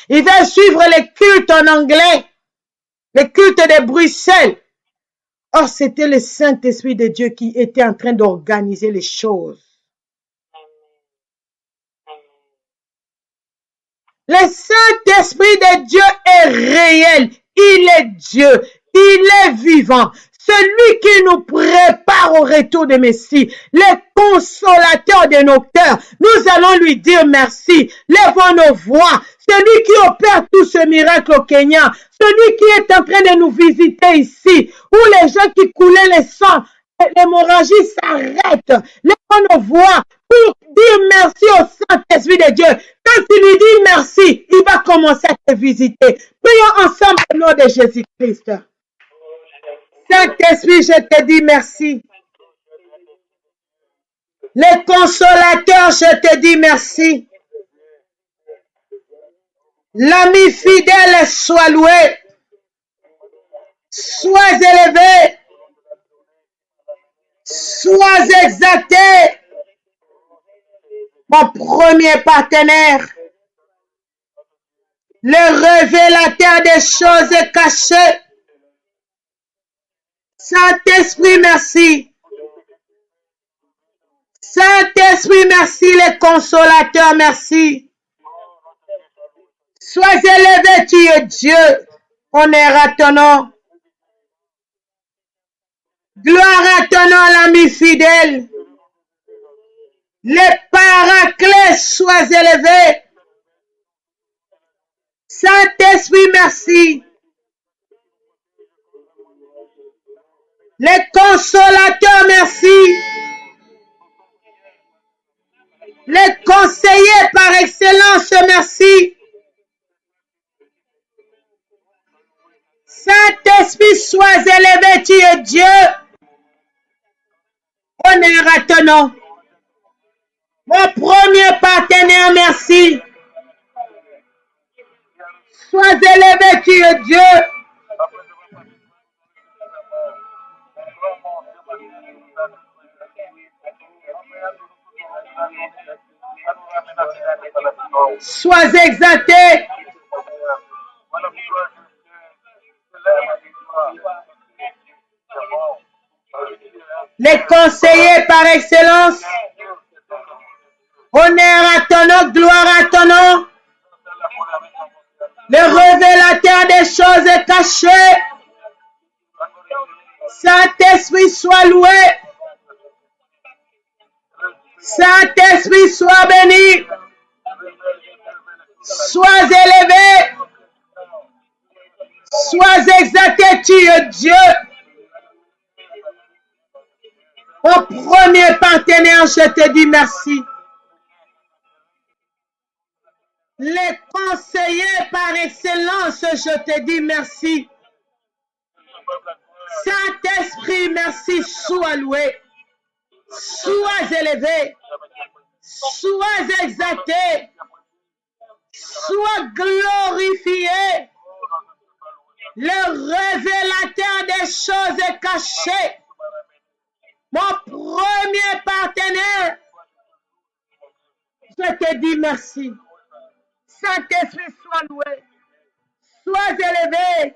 Ils veulent suivre le culte en anglais, le culte de Bruxelles. Or, c'était le Saint-Esprit de Dieu qui était en train d'organiser les choses. Le Saint-Esprit de Dieu est réel. Il est Dieu. Il est vivant. Celui qui nous prépare au retour de Messie. Le consolateur de nos cœurs. Nous allons lui dire merci. Lèvons nos voix. Celui qui opère tout ce miracle au Kenya. Celui qui est en train de nous visiter ici. Où les gens qui coulaient le sang, l'hémorragie s'arrête. Lèvons nos voix pour dire merci au Saint-Esprit de Dieu. Quand tu lui dis merci, il va commencer à te visiter. Prions ensemble au nom de Jésus-Christ. Saint-Esprit, je te dis merci. Le consolateur, je te dis merci. L'ami fidèle, sois loué. Sois élevé. Sois exalté. Mon premier partenaire. Le révélateur des choses cachées. Saint-Esprit, merci. Saint-Esprit, merci. Le consolateur, merci. Sois élevé, tu es Dieu. Honneur à ton nom. Gloire à ton nom, l'ami fidèle. Le paraclet, sois élevé. Saint-Esprit, merci. Le consolateur, merci. Le conseiller par excellence, merci. Saint-Esprit, sois élevé, tu es Dieu. Honneur à ton nom. Mon premier partenaire, merci. Sois élevé, tu es Dieu. Sois exalté. Les conseillers par excellence. Honneur à ton nom, gloire à ton nom. Le révélateur des choses cachées. Saint-Esprit, sois loué. Saint-Esprit, sois béni. Sois élevé. Sois exalté, tu es Dieu. Mon premier partenaire, je te dis merci. Les conseillers par excellence, je te dis merci. Saint-Esprit, merci, sois loué, sois élevé, sois exalté, sois glorifié, le révélateur des choses cachées, mon premier partenaire. Je te dis merci. Saint-Esprit, sois loué, sois élevé,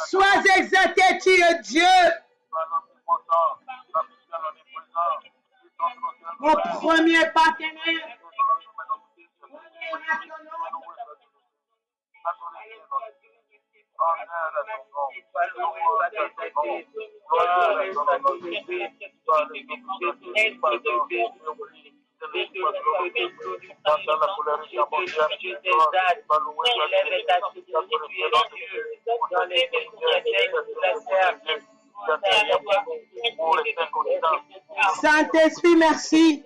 sois exalté, tu es Dieu. Mon premier partenaire. Saint-Esprit, merci.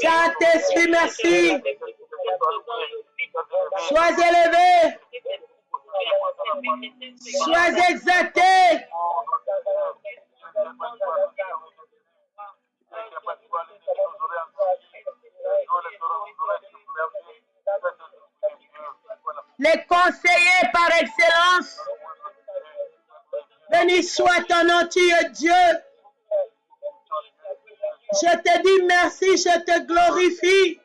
Saint-Esprit, merci. Sois élevé. Sois exalté. Les conseillers par excellence. Béni soit ton nom, tu es Dieu. Je te dis merci, je te glorifie.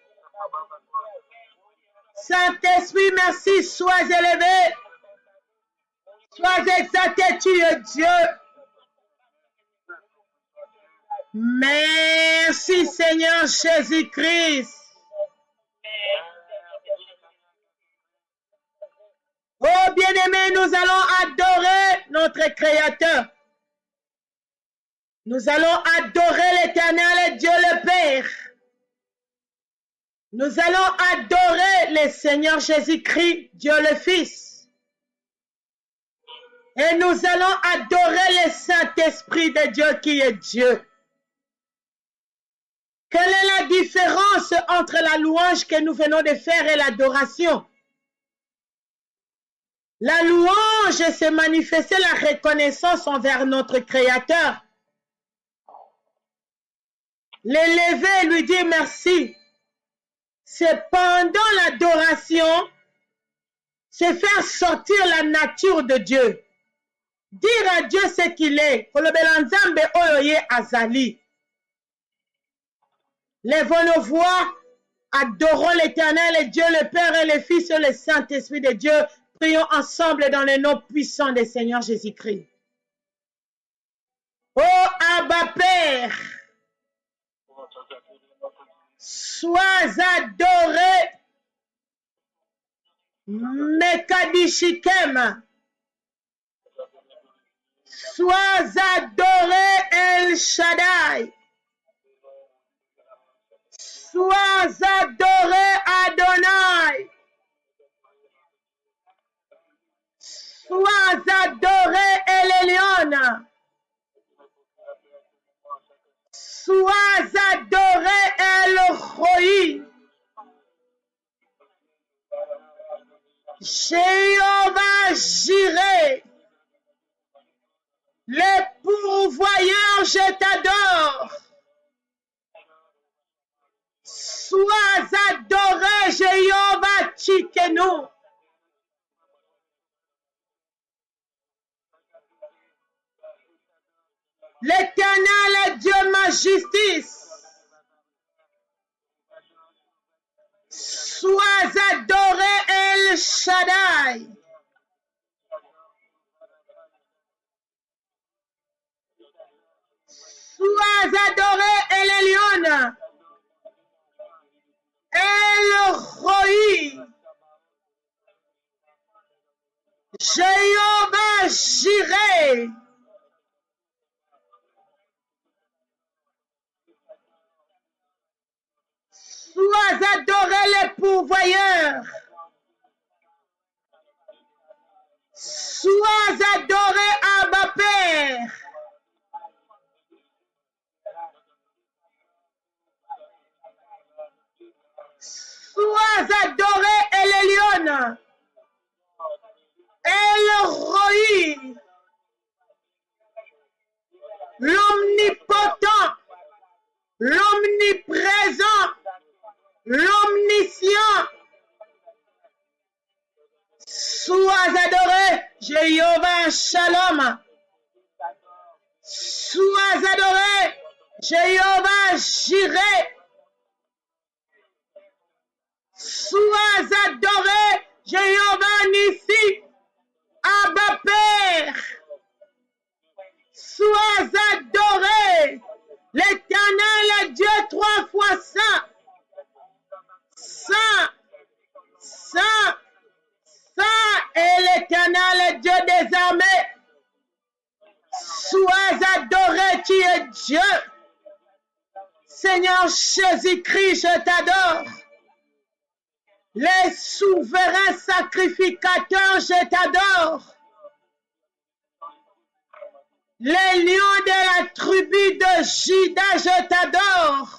Saint-Esprit, merci, sois élevé. Sois exalté, tu es Dieu. Merci Seigneur Jésus-Christ. Oh bien-aimés, nous allons adorer notre Créateur. Nous allons adorer l'Éternel et Dieu le Père. Nous allons adorer le Seigneur Jésus-Christ, Dieu le Fils. Et nous allons adorer le Saint-Esprit de Dieu qui est Dieu. Quelle est la différence entre la louange que nous venons de faire et l'adoration? La louange, c'est manifester la reconnaissance envers notre Créateur. L'élever, lui dire merci. C'est pendant l'adoration, c'est faire sortir la nature de Dieu. Dire à Dieu ce qu'il est. Lèvons nos voix, adorons l'Éternel et Dieu le Père et le Fils et le Saint-Esprit de Dieu. Prions ensemble dans le nom puissant du Seigneur Jésus-Christ. Oh Abba Père, sois adoré, Mekadishikem. Sois adoré, El Shaddai. Sois adoré, Adonai. Sois adoré, El Elyon. Sois adoré, El Roi. Jéhovah Jireh, le pourvoyeur, je t'adore. Sois adoré, Jéhovah Tchikenu. L'Éternel est Dieu ma justice. Sois adoré, El Shaddai. Sois adoré, El Elyon. El Roi. Jéhovah Jireh. Sois adoré le pourvoyeur. Sois adoré Abba Père. Sois adoré, Elion. El Roi. L'omnipotent. L'omniprésent. L'omniscient. Sois adoré, Jéhovah Shalom. Sois adoré, Jéhovah Jireh. Sois adoré, Jéhovah Nissi. Abba Père. Sois adoré, l'Éternel Dieu 3 fois saint. Saint, saint, saint est l'Éternel Dieu des armées. Sois adoré, tu es Dieu. Seigneur Jésus-Christ, je t'adore. Les souverains sacrificateurs, je t'adore. Les lions de la tribu de Juda, je t'adore.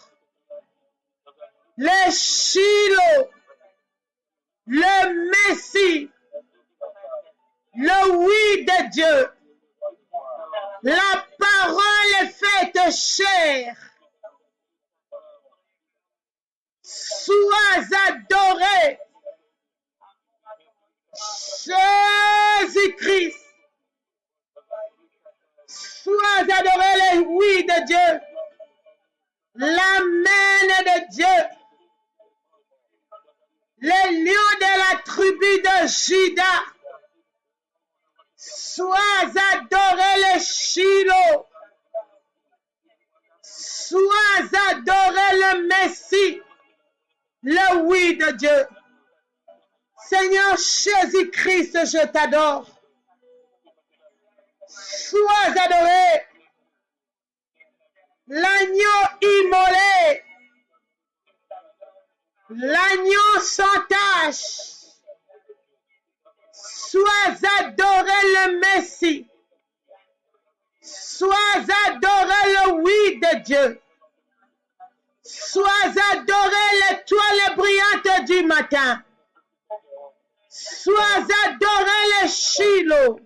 Les Shiloh, le Messie, le oui de Dieu, la parole faite chair. Sois adoré, Jésus-Christ. Sois adoré, le oui de Dieu, l'amen de Dieu. Les lions de la tribu de Juda, sois adoré le Shiloh, sois adoré le Messie, le oui de Dieu. Seigneur Jésus-Christ, je t'adore. Sois adoré, l'agneau immolé, l'agneau sans tache. Sois adoré le Messie. Sois adoré le oui de Dieu. Sois adoré l'étoile brillante du matin. Sois adoré le Shiloh.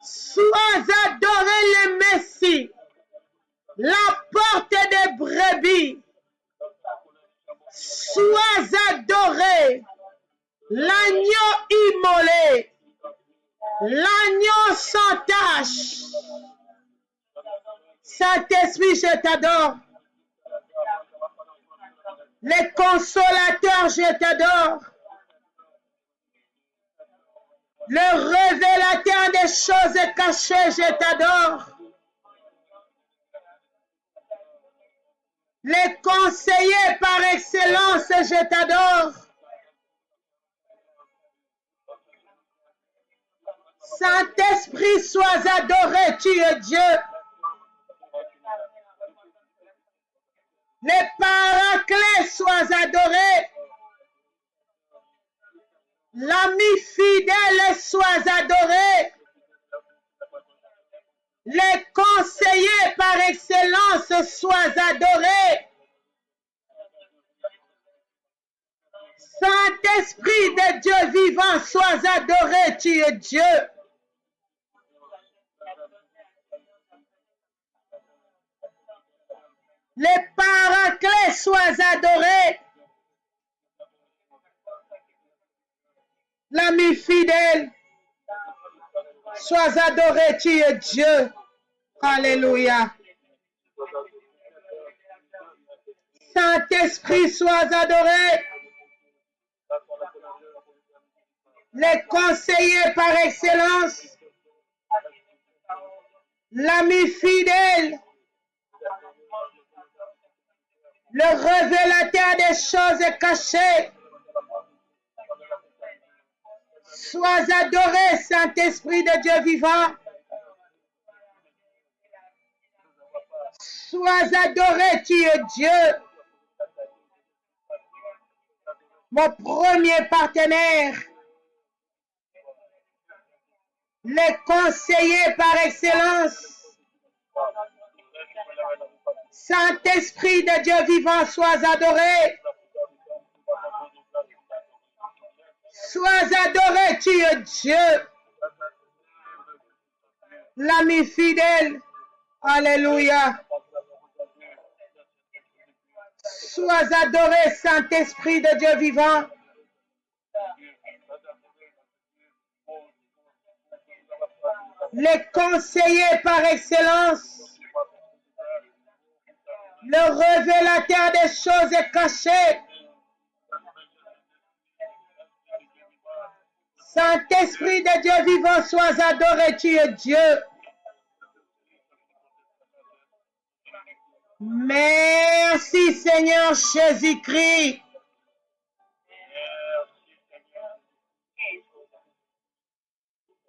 Sois adoré le Messie. La porte des brebis. Sois adoré, l'agneau immolé, l'agneau sans tache. Saint-Esprit, je t'adore. Les consolateurs, je t'adore. Le révélateur des choses cachées, je t'adore. Les conseillers par excellence, je t'adore. Saint-Esprit, sois adoré, tu es Dieu. Les paraclets, sois adoré. L'ami fidèle, sois adoré. Les conseillers par excellence, sois adorés. Saint-Esprit de Dieu vivant, sois adoré, tu es Dieu. Les paraclets, sois adorés. L'ami fidèle, sois adoré, tu es Dieu. Alléluia. Saint-Esprit, sois adoré. Les conseillers par excellence, l'ami fidèle, le révélateur des choses cachées. Sois adoré, Saint-Esprit de Dieu vivant. Sois adoré, tu es Dieu. Mon premier partenaire. Les conseillers par excellence. Saint-Esprit de Dieu vivant, sois adoré. Sois adoré, tu es Dieu. L'ami fidèle. Alléluia. Sois adoré, Saint-Esprit de Dieu vivant. Les conseillers par excellence. Le révélateur des choses cachées. Saint-Esprit de Dieu vivant, sois adoré, tu es Dieu. Merci Seigneur Jésus-Christ.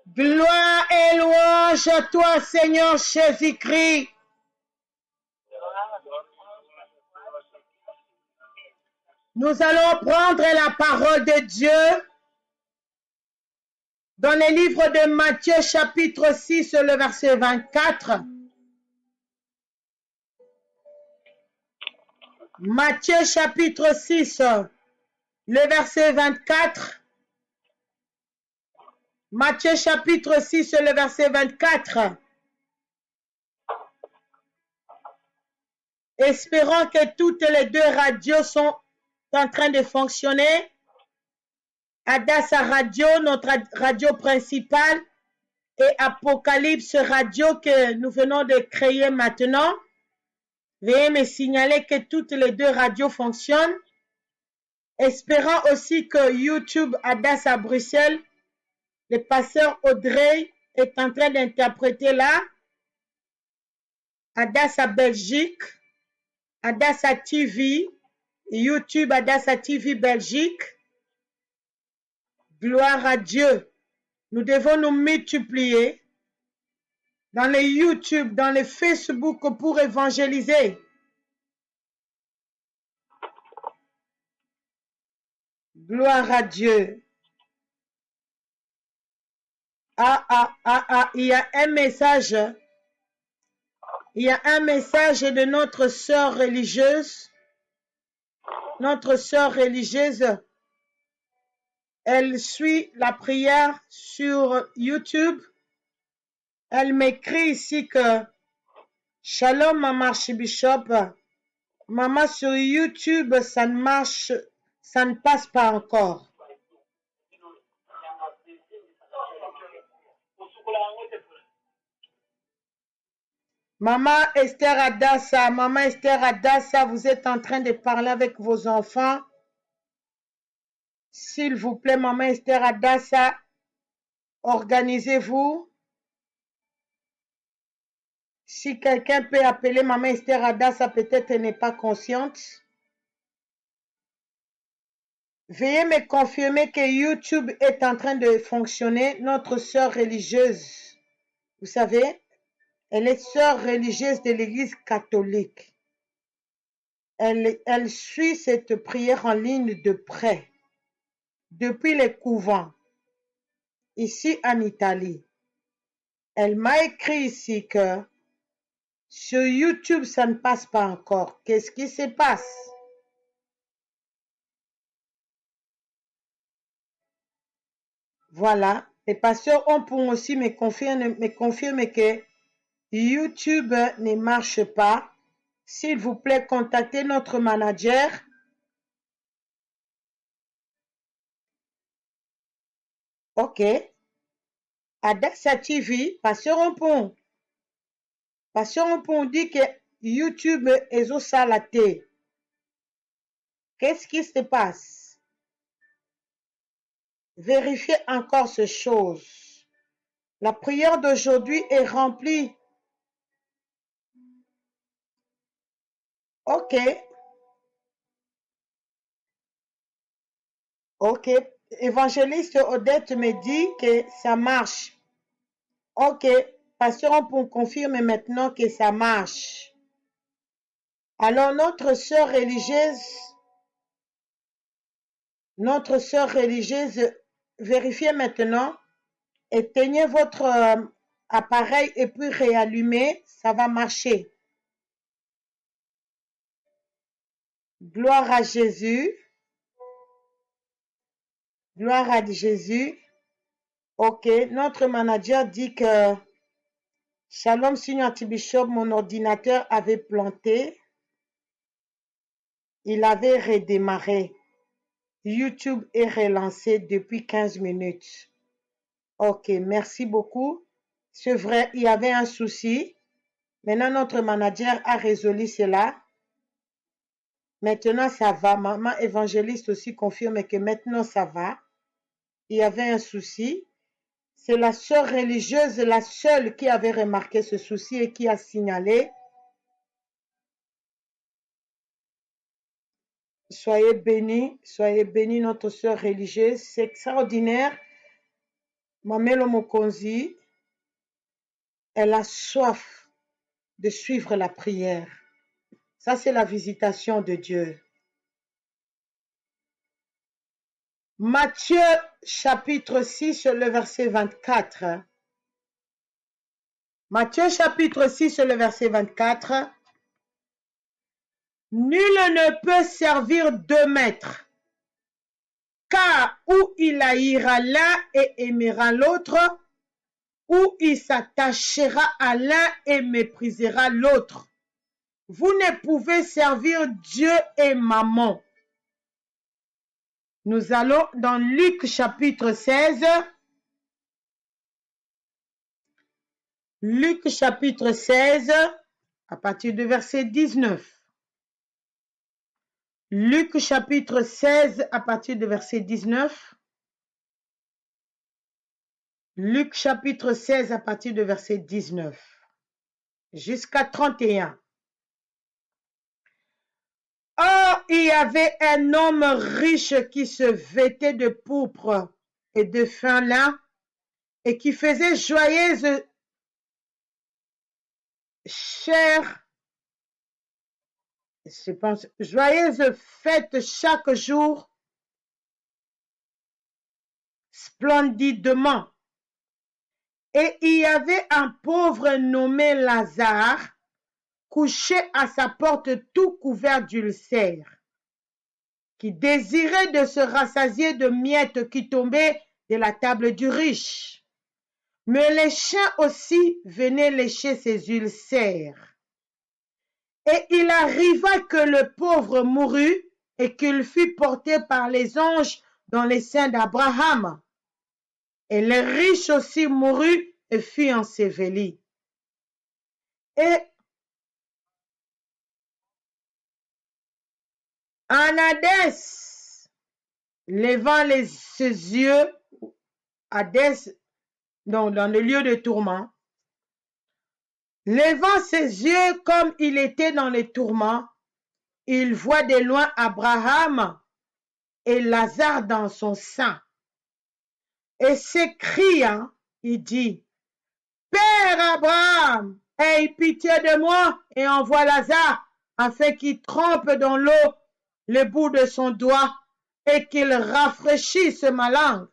Gloire et louange à toi Seigneur Jésus-Christ. Nous allons prendre la parole de Dieu dans le livre de Matthieu chapitre 6, le verset 24. Matthieu chapitre 6, le verset 24. Matthieu chapitre 6, le verset 24. Espérons que toutes les deux radios sont en train de fonctionner. Adassa Radio, notre radio principale, et Apocalypse Radio que nous venons de créer maintenant. Veuillez me signaler que toutes les deux radios fonctionnent. Espérons aussi que YouTube Adassa Bruxelles, le pasteur Audrey est en train d'interpréter là. Adassa Belgique, Adassa TV, YouTube Adassa TV Belgique. Gloire à Dieu. Nous devons nous multiplier dans les YouTube, dans les Facebook pour évangéliser. Gloire à Dieu. Il y a un message. Il y a un message de notre sœur religieuse. Notre sœur religieuse, elle suit la prière sur YouTube. Elle m'écrit ici que Shalom Maman Archibishop. Maman, sur YouTube, ça ne marche, ça ne passe pas encore. Maman Esther Adassa, vous êtes en train de parler avec vos enfants. S'il vous plaît, Maman Esther Adassa, organisez-vous. Si quelqu'un peut appeler Maman Esther Adassa, peut-être elle n'est pas consciente. Veuillez me confirmer que YouTube est en train de fonctionner. Notre sœur religieuse, vous savez, elle est sœur religieuse de l'Église catholique. Elle suit cette prière en ligne de près, depuis les couvents, ici en Italie. Elle m'a écrit ici que sur YouTube, ça ne passe pas encore. Qu'est-ce qui se passe? Voilà. Les pasteurs ont pour aussi me confirmer que YouTube ne marche pas. S'il vous plaît, contactez notre manager. Ok. Adassa TV, pasteur Ompon. Pasteur Ompon dit que YouTube est au salaté. Qu'est-ce qui se passe? Vérifiez encore ces choses. La prière d'aujourd'hui est remplie. Ok. Ok. Évangéliste Odette me dit que ça marche. Ok. Pasteur, on peut confirmer maintenant que ça marche. Alors, notre sœur religieuse, vérifiez maintenant, éteignez votre appareil et puis réallumez, ça va marcher. Gloire à Jésus. Gloire à Jésus. Ok, notre manager dit que Shalom Seigneur Anti-Bishop, mon ordinateur avait planté. Il avait redémarré. YouTube est relancé depuis 15 minutes. Ok, merci beaucoup. C'est vrai, il y avait un souci. Maintenant, notre manager a résolu cela. Maintenant, ça va. Maman évangéliste aussi confirme que maintenant, ça va. Il y avait un souci. C'est la sœur religieuse, la seule qui avait remarqué ce souci et qui a signalé. Soyez bénis, notre sœur religieuse. C'est extraordinaire. Mamelo Mokonzi, elle a soif de suivre la prière. Ça, c'est la visitation de Dieu. Matthieu chapitre 6, le verset 24. Matthieu chapitre 6, le verset 24. Nul ne peut servir deux maîtres, car ou il haïra l'un et aimera l'autre, ou il s'attachera à l'un et méprisera l'autre. Vous ne pouvez servir Dieu et Mammon. Nous allons dans Luc chapitre 16. Luc chapitre 16, à partir du verset 19. Luc chapitre 16, à partir du verset 19. Luc chapitre 16, à partir du verset 19. Jusqu'à 31. Or, il y avait un homme riche qui se vêtait de pourpre et de fin lin et qui faisait joyeuse fête chaque jour, splendidement. Et il y avait un pauvre nommé Lazare, couché à sa porte tout couvert d'ulcères, qui désirait de se rassasier de miettes qui tombaient de la table du riche. Mais les chiens aussi venaient lécher ses ulcères. Et il arriva que le pauvre mourut et qu'il fut porté par les anges dans les seins d'Abraham. Et le riche aussi mourut et fut enseveli. Et en Hadès, levant ses yeux, Hadès, dans le lieu de tourment, levant ses yeux comme il était dans les tourments, il voit de loin Abraham et Lazare dans son sein. Et s'écriant, il dit, Père Abraham, aie pitié de moi et envoie Lazare afin qu'il trempe dans l'eau le bout de son doigt et qu'il rafraîchisse ma langue,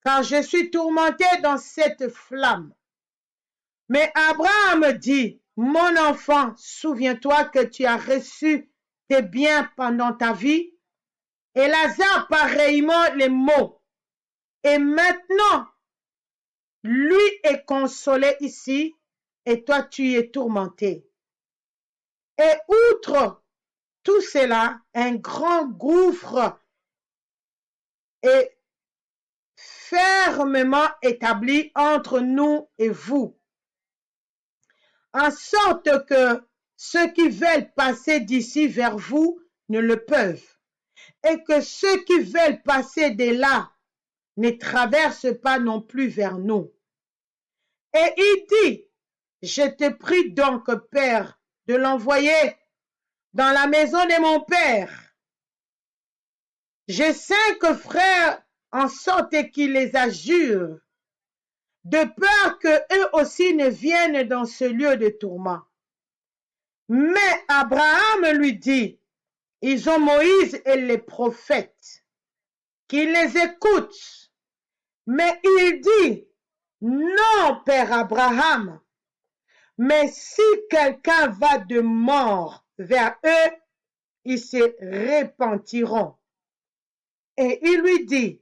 car je suis tourmenté dans cette flamme. Mais Abraham dit, mon enfant, souviens-toi que tu as reçu tes biens pendant ta vie, et Lazare pareillement les mots. Et maintenant, lui est consolé ici, et toi tu es tourmenté. Et outre tout cela, un grand gouffre est fermement établi entre nous et vous, en sorte que ceux qui veulent passer d'ici vers vous ne le peuvent, et que ceux qui veulent passer de là ne traversent pas non plus vers nous. Et il dit, je te prie donc, Père, de l'envoyer dans la maison de mon Père. J'ai 5 frères, en sorte qu'il les adjure, de peur que eux aussi ne viennent dans ce lieu de tourment. Mais Abraham lui dit, ils ont Moïse et les prophètes, qu'ils les écoutent. Mais il dit, non, Père Abraham, mais si quelqu'un va de mort vers eux, ils se repentiront. Et il lui dit,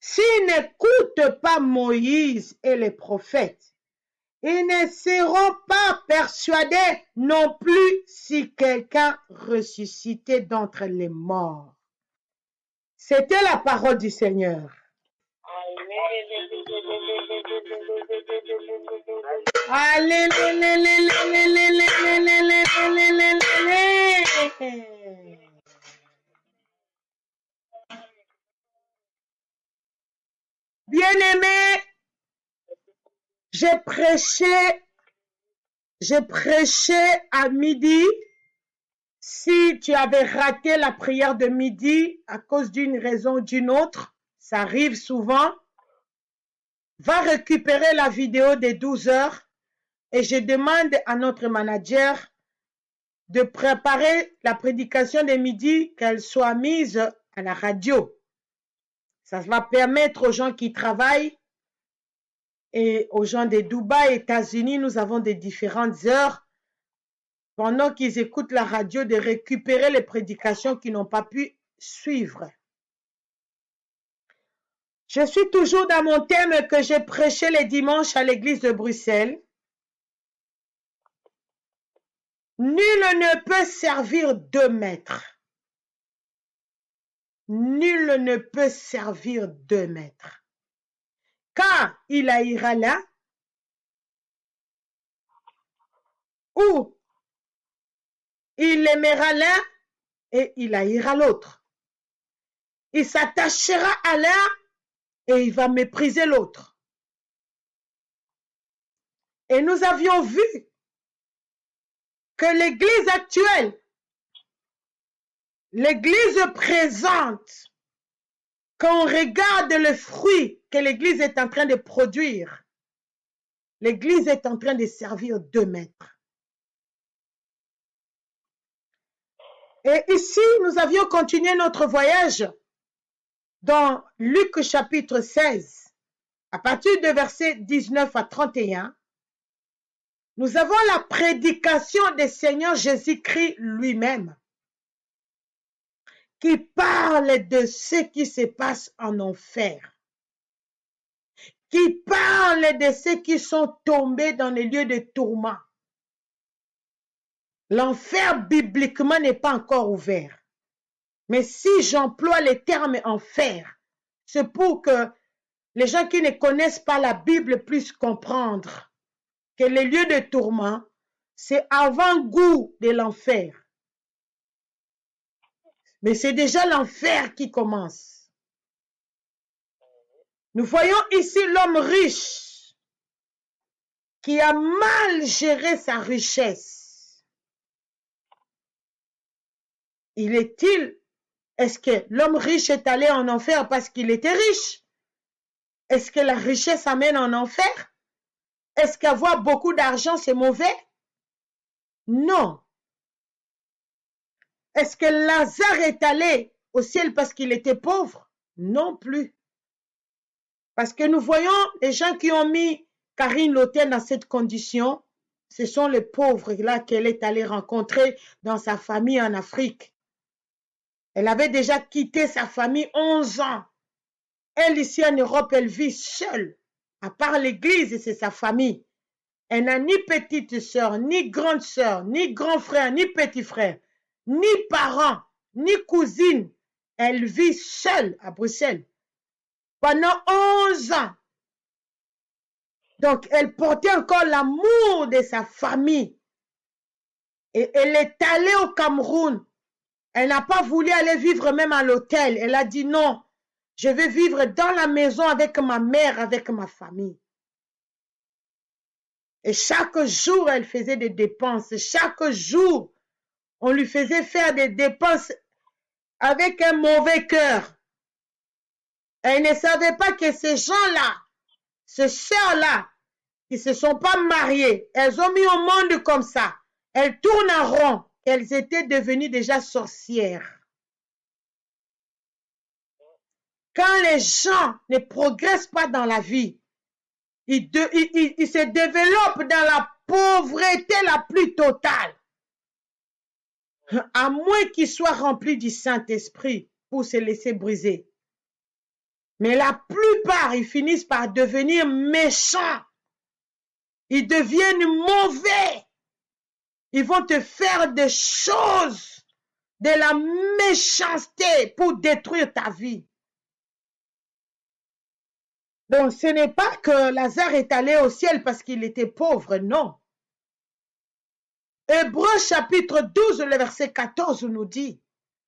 s'ils n'écoutent pas Moïse et les prophètes, ils ne seront pas persuadés non plus si quelqu'un ressuscitait d'entre les morts. C'était la parole du Seigneur. Bien-aimé, j'ai prêché à midi. Si tu avais raté la prière de midi à cause d'une raison ou d'une autre, ça arrive souvent, va récupérer la vidéo des 12 heures et je demande à notre manager de préparer la prédication de midi, qu'elle soit mise à la radio. Ça va permettre aux gens qui travaillent et aux gens de Dubaï, États-Unis, nous avons des différentes heures pendant qu'ils écoutent la radio, de récupérer les prédications qu'ils n'ont pas pu suivre. Je suis toujours dans mon thème que j'ai prêché les dimanches à l'église de Bruxelles. Nul ne peut servir 2 maîtres. Nul ne peut servir 2 maîtres. Car il haïra l'un ou il aimera l'un et il haïra l'autre. Il s'attachera à l'un et il va mépriser l'autre. Et nous avions vu que l'église actuelle, l'église présente, quand on regarde le fruit que l'église est en train de produire, l'église est en train de servir 2 maîtres. Et ici, nous avions continué notre voyage dans Luc chapitre 16, à partir de versets 19 à 31. Nous avons la prédication du Seigneur Jésus-Christ lui-même, qui parle de ce qui se passe en enfer, qui parle de ceux qui sont tombés dans les lieux de tourment. L'enfer, bibliquement, n'est pas encore ouvert. Mais si j'emploie le terme enfer, c'est pour que les gens qui ne connaissent pas la Bible puissent comprendre que les lieux de tourment, c'est avant-goût de l'enfer. Mais c'est déjà l'enfer qui commence. Nous voyons ici l'homme riche qui a mal géré sa richesse. Est-ce que l'homme riche est allé en enfer parce qu'il était riche? Est-ce que la richesse amène en enfer? Est-ce qu'avoir beaucoup d'argent, c'est mauvais? Non. Est-ce que Lazare est allé au ciel parce qu'il était pauvre? Non plus. Parce que nous voyons les gens qui ont mis Karine Lottin dans cette condition, ce sont les pauvres là qu'elle est allée rencontrer dans sa famille en Afrique. Elle avait déjà quitté sa famille 11 ans. Elle, ici en Europe, elle vit seule. À part l'église, et c'est sa famille. Elle n'a ni petite sœur, ni grande sœur, ni grand frère, ni petit frère, ni parents, ni cousine. Elle vit seule à Bruxelles. Pendant 11 ans. Donc, elle portait encore l'amour de sa famille. Et elle est allée au Cameroun. Elle n'a pas voulu aller vivre même à l'hôtel. Elle a dit non, je vais vivre dans la maison avec ma mère, avec ma famille. Et chaque jour, elle faisait des dépenses. Chaque jour, on lui faisait faire des dépenses avec un mauvais cœur. Elle ne savait pas que ces gens-là, ces sœurs-là, qui ne se sont pas mariées, elles ont mis au monde comme ça. Elles tournent en rond. Elles étaient devenues déjà sorcières. Quand les gens ne progressent pas dans la vie, ils se développent dans la pauvreté la plus totale. À moins qu'ils soient remplis du Saint-Esprit pour se laisser briser. Mais la plupart, ils finissent par devenir méchants. Ils deviennent mauvais. Ils vont te faire des choses, de la méchanceté pour détruire ta vie. Donc, ce n'est pas que Lazare est allé au ciel parce qu'il était pauvre, non. Hébreux chapitre 12, le verset 14 nous dit,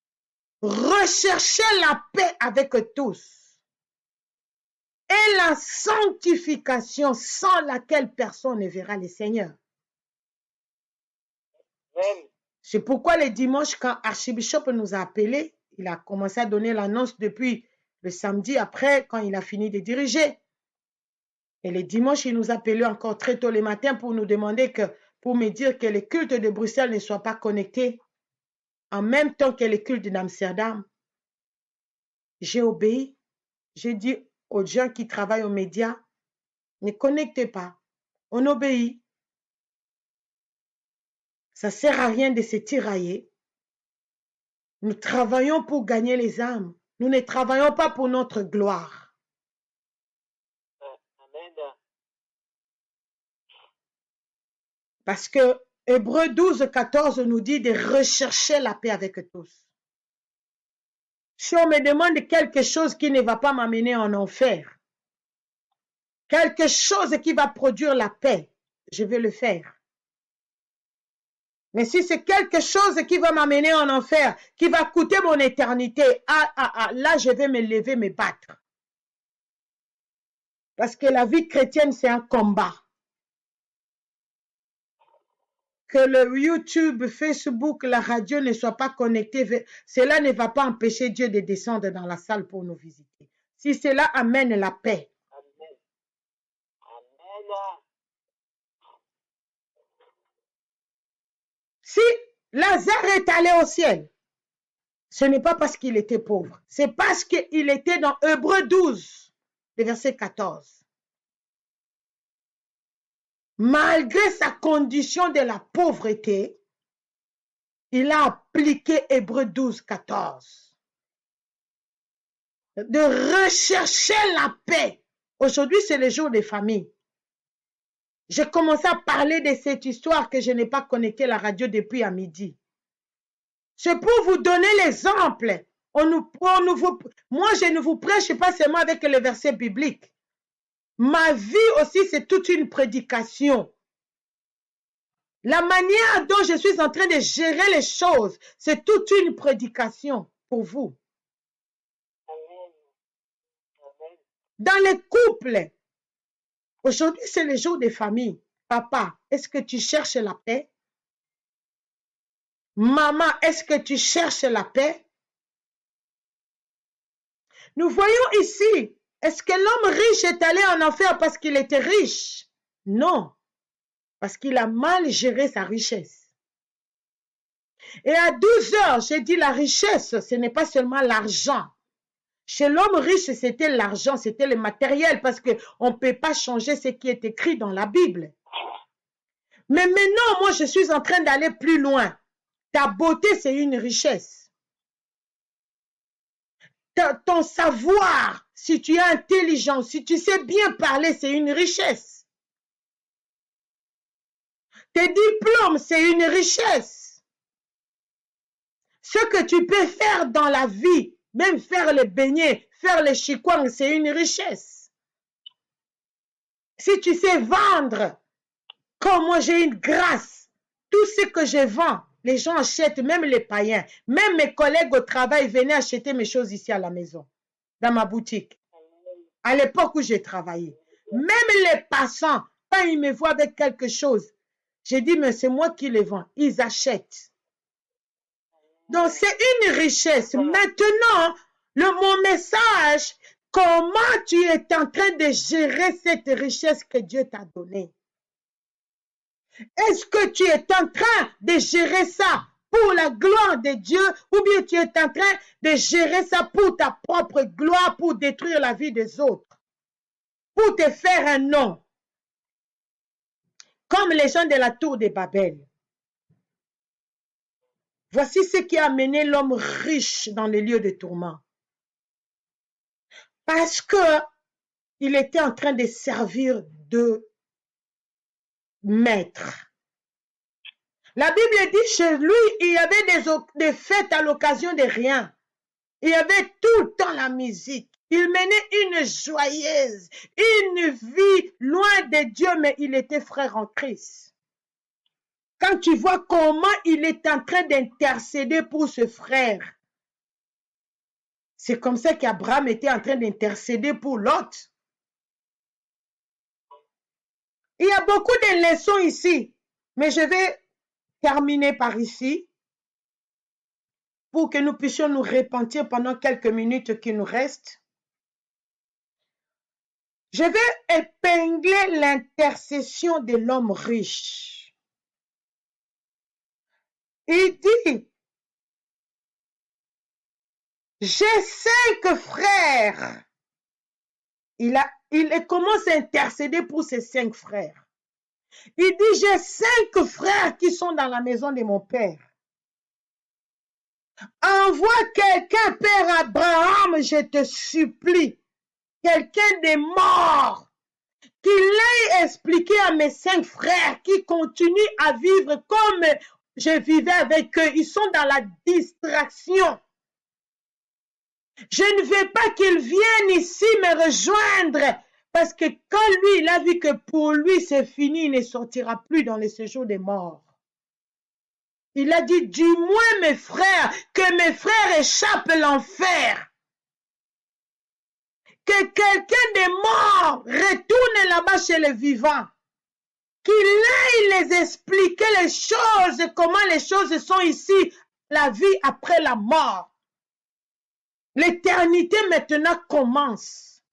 « Recherchez la paix avec tous et la sanctification sans laquelle personne ne verra le Seigneur. » C'est pourquoi les dimanches, quand Archbishop nous a appelés, il a commencé à donner l'annonce depuis le samedi après, quand il a fini de diriger. Et les dimanches, il nous appelait encore très tôt le matin pour nous demander pour me dire que les cultes de Bruxelles ne soient pas connectés en même temps que les cultes d'Amsterdam. J'ai obéi. J'ai dit aux gens qui travaillent aux médias, ne connectez pas. On obéit. Ça ne sert à rien de se tirailler. Nous travaillons pour gagner les âmes. Nous ne travaillons pas pour notre gloire.
Amen.
Parce que Hébreux 12, 14 nous dit de rechercher la paix avec tous. Si on me demande quelque chose qui ne va pas m'amener en enfer, quelque chose qui va produire la paix, je vais le faire. Mais si c'est quelque chose qui va m'amener en enfer, qui va coûter mon éternité, là je vais me lever, me battre. Parce que la vie chrétienne, c'est un combat. Que le YouTube, Facebook, la radio ne soient pas connectés, cela ne va pas empêcher Dieu de descendre dans la salle pour nous visiter. Si cela amène la paix.
Amen. Amen.
Si Lazare est allé au ciel, ce n'est pas parce qu'il était pauvre, c'est parce qu'il était dans Hébreux 12, le verset 14. Malgré sa condition de la pauvreté, il a appliqué Hébreux 12, 14. De rechercher la paix. Aujourd'hui, c'est le jour des familles. J'ai commencé à parler de cette histoire que je n'ai pas connecté la radio depuis à midi. C'est pour vous donner l'exemple. Moi, je ne vous prêche pas seulement avec le verset biblique. Ma vie aussi, c'est toute une prédication. La manière dont je suis en train de gérer les choses, c'est toute une prédication pour vous.
Amen. Amen.
Dans les couples, aujourd'hui, c'est le jour des familles. Papa, est-ce que tu cherches la paix? Maman, est-ce que tu cherches la paix? Nous voyons ici, est-ce que l'homme riche est allé en enfer parce qu'il était riche? Non, parce qu'il a mal géré sa richesse. Et à 12 heures, j'ai dit la richesse, ce n'est pas seulement l'argent. Chez l'homme riche, c'était l'argent, c'était le matériel, parce qu'on ne peut pas changer ce qui est écrit dans la Bible. Mais maintenant, moi, je suis en train d'aller plus loin. Ta beauté, c'est une richesse. Ton savoir, si tu es intelligent, si tu sais bien parler, c'est une richesse. Tes diplômes, c'est une richesse. Ce que tu peux faire dans la vie, même faire les beignets, faire les chikwang, c'est une richesse. Si tu sais vendre, comme moi j'ai une grâce, tout ce que je vends, les gens achètent, même les païens. Même mes collègues au travail venaient acheter mes choses ici à la maison, dans ma boutique. À l'époque où j'ai travaillé. Même les passants, quand ils me voient avec quelque chose, j'ai dit, mais c'est moi qui les vends. Ils achètent. Donc, c'est une richesse. Maintenant, mon message, comment tu es en train de gérer cette richesse que Dieu t'a donnée? Est-ce que tu es en train de gérer ça pour la gloire de Dieu ou bien tu es en train de gérer ça pour ta propre gloire, pour détruire la vie des autres, pour te faire un nom? Comme les gens de la tour de Babel. Voici ce qui a amené l'homme riche dans les lieux de tourment. Parce que il était en train de servir deux maîtres. La Bible dit chez lui, il y avait des fêtes à l'occasion de rien. Il y avait tout le temps la musique. Il menait une joyeuse, une vie loin de Dieu, mais il était frère en Christ. Quand tu vois comment il est en train d'intercéder pour ce frère, c'est comme ça qu'Abraham était en train d'intercéder pour Lot. Il y a beaucoup de leçons ici, mais je vais terminer par ici pour que nous puissions nous repentir pendant quelques minutes qui nous restent. Je vais épingler l'intercession de l'homme riche. Il dit, j'ai 5 frères. Il commence à intercéder pour ses 5 frères. Il dit, j'ai 5 frères qui sont dans la maison de mon père. Envoie quelqu'un, Père Abraham, je te supplie, quelqu'un de mort, qu'il ait expliqué à mes 5 frères qui continuent à vivre comme je vivais avec eux. Ils sont dans la distraction. Je ne veux pas qu'ils viennent ici me rejoindre parce que quand lui, il a vu que pour lui c'est fini, il ne sortira plus dans le séjour des morts. Il a dit, du moins mes frères, que mes frères échappent l'enfer. Que quelqu'un de mort retourne là-bas chez les vivants. Qu'il aille les expliquer les choses, comment les choses sont ici, la vie après la mort. L'éternité maintenant commence.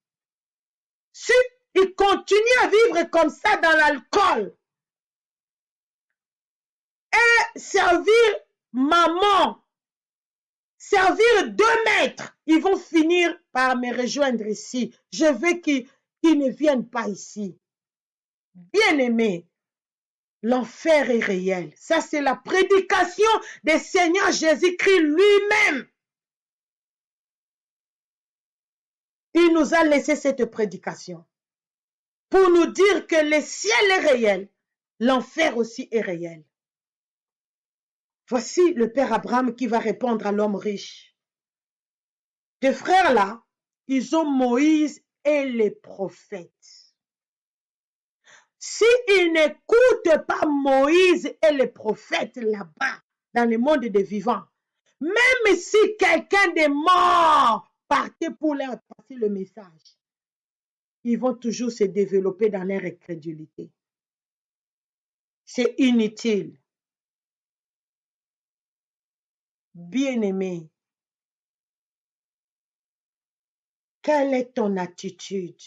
Si il continue à vivre comme ça dans l'alcool et servir maman, servir 2 maîtres, ils vont finir par me rejoindre ici. Je veux qu'ils ne viennent pas ici. Bien-aimés, l'enfer est réel. Ça, c'est la prédication du Seigneur Jésus-Christ lui-même. Il nous a laissé cette prédication pour nous dire que le ciel est réel, l'enfer aussi est réel. Voici le Père Abraham qui va répondre à l'homme riche. Tes frères là, ils ont Moïse et les prophètes. S'ils n'écoutent pas Moïse et les prophètes là-bas, dans le monde des vivants, même si quelqu'un de mort partait pour leur passer le message, ils vont toujours se développer dans leur incrédulité. C'est inutile. Bien-aimé, quelle est ton attitude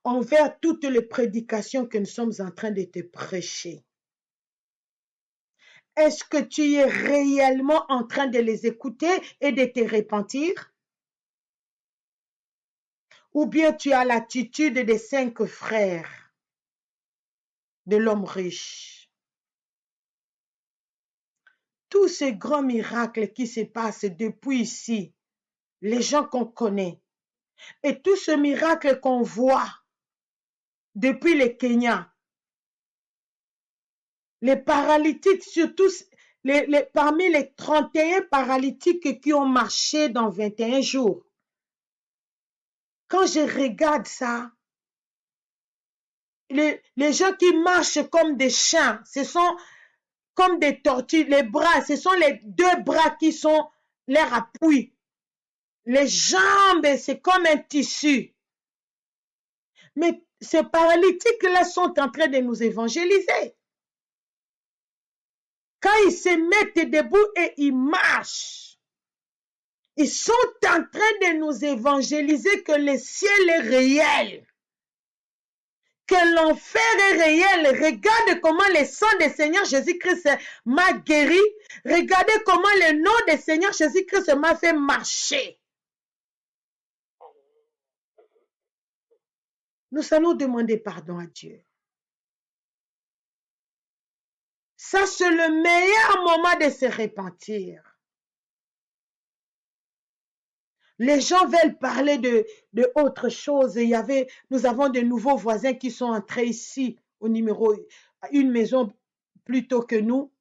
envers toutes les prédications que nous sommes en train de te prêcher? Est-ce que tu es réellement en train de les écouter et de te repentir? Ou bien tu as l'attitude des 5 frères de l'homme riche? Tous ces grands miracles qui se passent depuis ici, les gens qu'on connaît, et tous ces miracles qu'on voit depuis le Kenya, les paralytiques, surtout parmi les 31 paralytiques qui ont marché dans 21 jours. Quand je regarde ça, les gens qui marchent comme des chiens, ce sont comme des tortues. Les bras, ce sont les 2 bras qui sont leur appui. Les jambes, c'est comme un tissu. Mais ces paralytiques-là sont en train de nous évangéliser. Quand ils se mettent debout et ils marchent, ils sont en train de nous évangéliser que le ciel est réel, que l'enfer est réel. Regarde comment le sang du Seigneur Jésus-Christ m'a guéri. Regardez comment le nom du Seigneur Jésus-Christ m'a fait marcher. Nous allons demander pardon à Dieu. Ça, c'est le meilleur moment de se repentir. Les gens veulent parler de autre chose. Nous avons de nouveaux voisins qui sont entrés ici au numéro, une maison plus tôt que nous.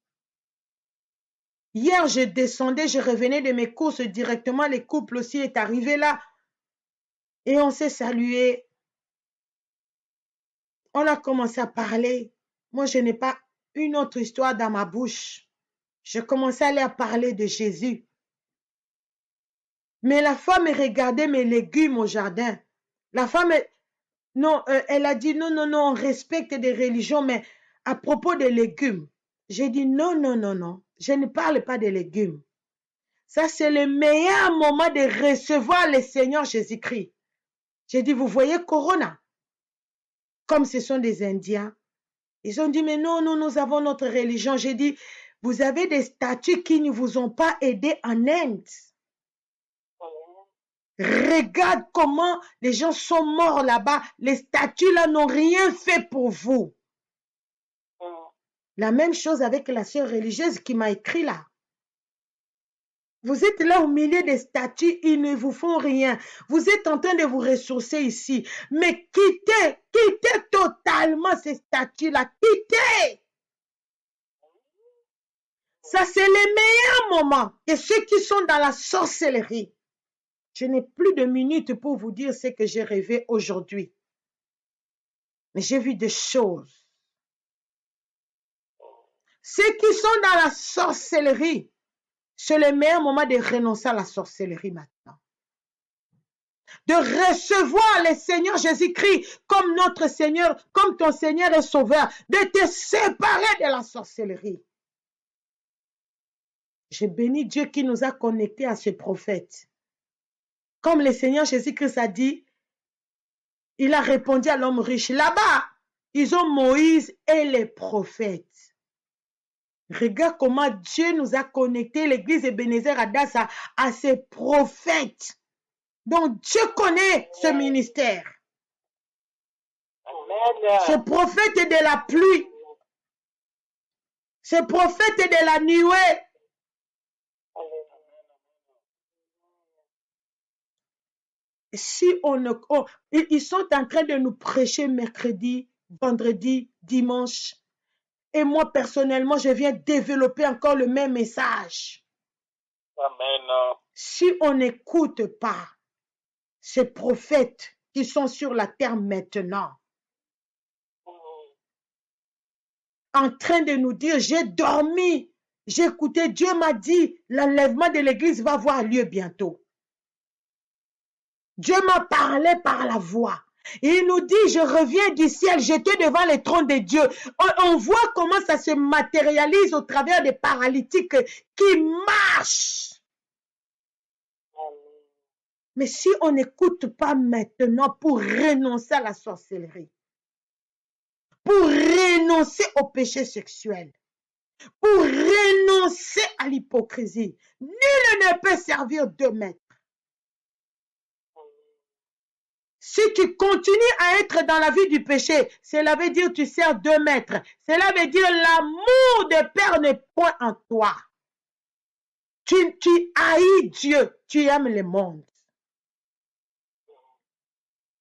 Hier, je descendais, je revenais de mes courses directement. Les couples aussi est arrivé là. Et on s'est salué. On a commencé à parler. Moi, je n'ai pas une autre histoire dans ma bouche. Je commençais à aller parler de Jésus. Mais la femme regardait mes légumes au jardin. La femme, non, elle a dit non, non, non, on respecte des religions, mais à propos des légumes, j'ai dit non, non, non, non, je ne parle pas des légumes. Ça, c'est le meilleur moment de recevoir le Seigneur Jésus-Christ. J'ai dit, vous voyez Corona, comme ce sont des Indiens. Ils ont dit, mais non, nous avons notre religion. J'ai dit, vous avez des statues qui ne vous ont pas aidé en Inde. Regarde comment les gens sont morts là-bas. Les statues là n'ont rien fait pour vous. La même chose avec la sœur religieuse qui m'a écrit là. Vous êtes là au milieu des statues, ils ne vous font rien. Vous êtes en train de vous ressourcer ici. Mais quittez totalement ces statues-là. Quittez. Ça, c'est le meilleur moment. Et ceux qui sont dans la sorcellerie. Je n'ai plus de minutes pour vous dire ce que j'ai rêvé aujourd'hui. Mais j'ai vu des choses. Ceux qui sont dans la sorcellerie, c'est le meilleur moment de renoncer à la sorcellerie maintenant. De recevoir le Seigneur Jésus-Christ comme notre Seigneur, comme ton Seigneur et Sauveur. De te séparer de la sorcellerie. Je bénis Dieu qui nous a connectés à ce prophète. Comme le Seigneur Jésus-Christ a dit, il a répondu à l'homme riche. Là-bas, ils ont Moïse et les prophètes. Regarde comment Dieu nous a connectés, l'église Ebenezer Adassa, à ces prophètes. Donc Dieu connaît ce ministère.
Amen.
Ce prophète est de la pluie. Ce prophète est de la nuée. Si ils sont en train de nous prêcher mercredi, vendredi, dimanche. Et moi, personnellement, je viens développer encore le même message.
Amen.
Si on n'écoute pas ces prophètes qui sont sur la terre maintenant, en train de nous dire, j'ai dormi, j'ai écouté, Dieu m'a dit, l'enlèvement de l'église va avoir lieu bientôt. Dieu m'a parlé par la voix. Et il nous dit, je reviens du ciel, j'étais devant le trône de Dieu. On voit comment ça se matérialise au travers des paralytiques qui marchent. Mais si on n'écoute pas maintenant pour renoncer à la sorcellerie, pour renoncer au péché sexuel, pour renoncer à l'hypocrisie, nul ne peut servir deux maîtres. Si tu continues à être dans la vie du péché, cela veut dire que tu sers deux maîtres. Cela veut dire l'amour de Père n'est point en toi. Tu haïs Dieu, tu aimes le monde.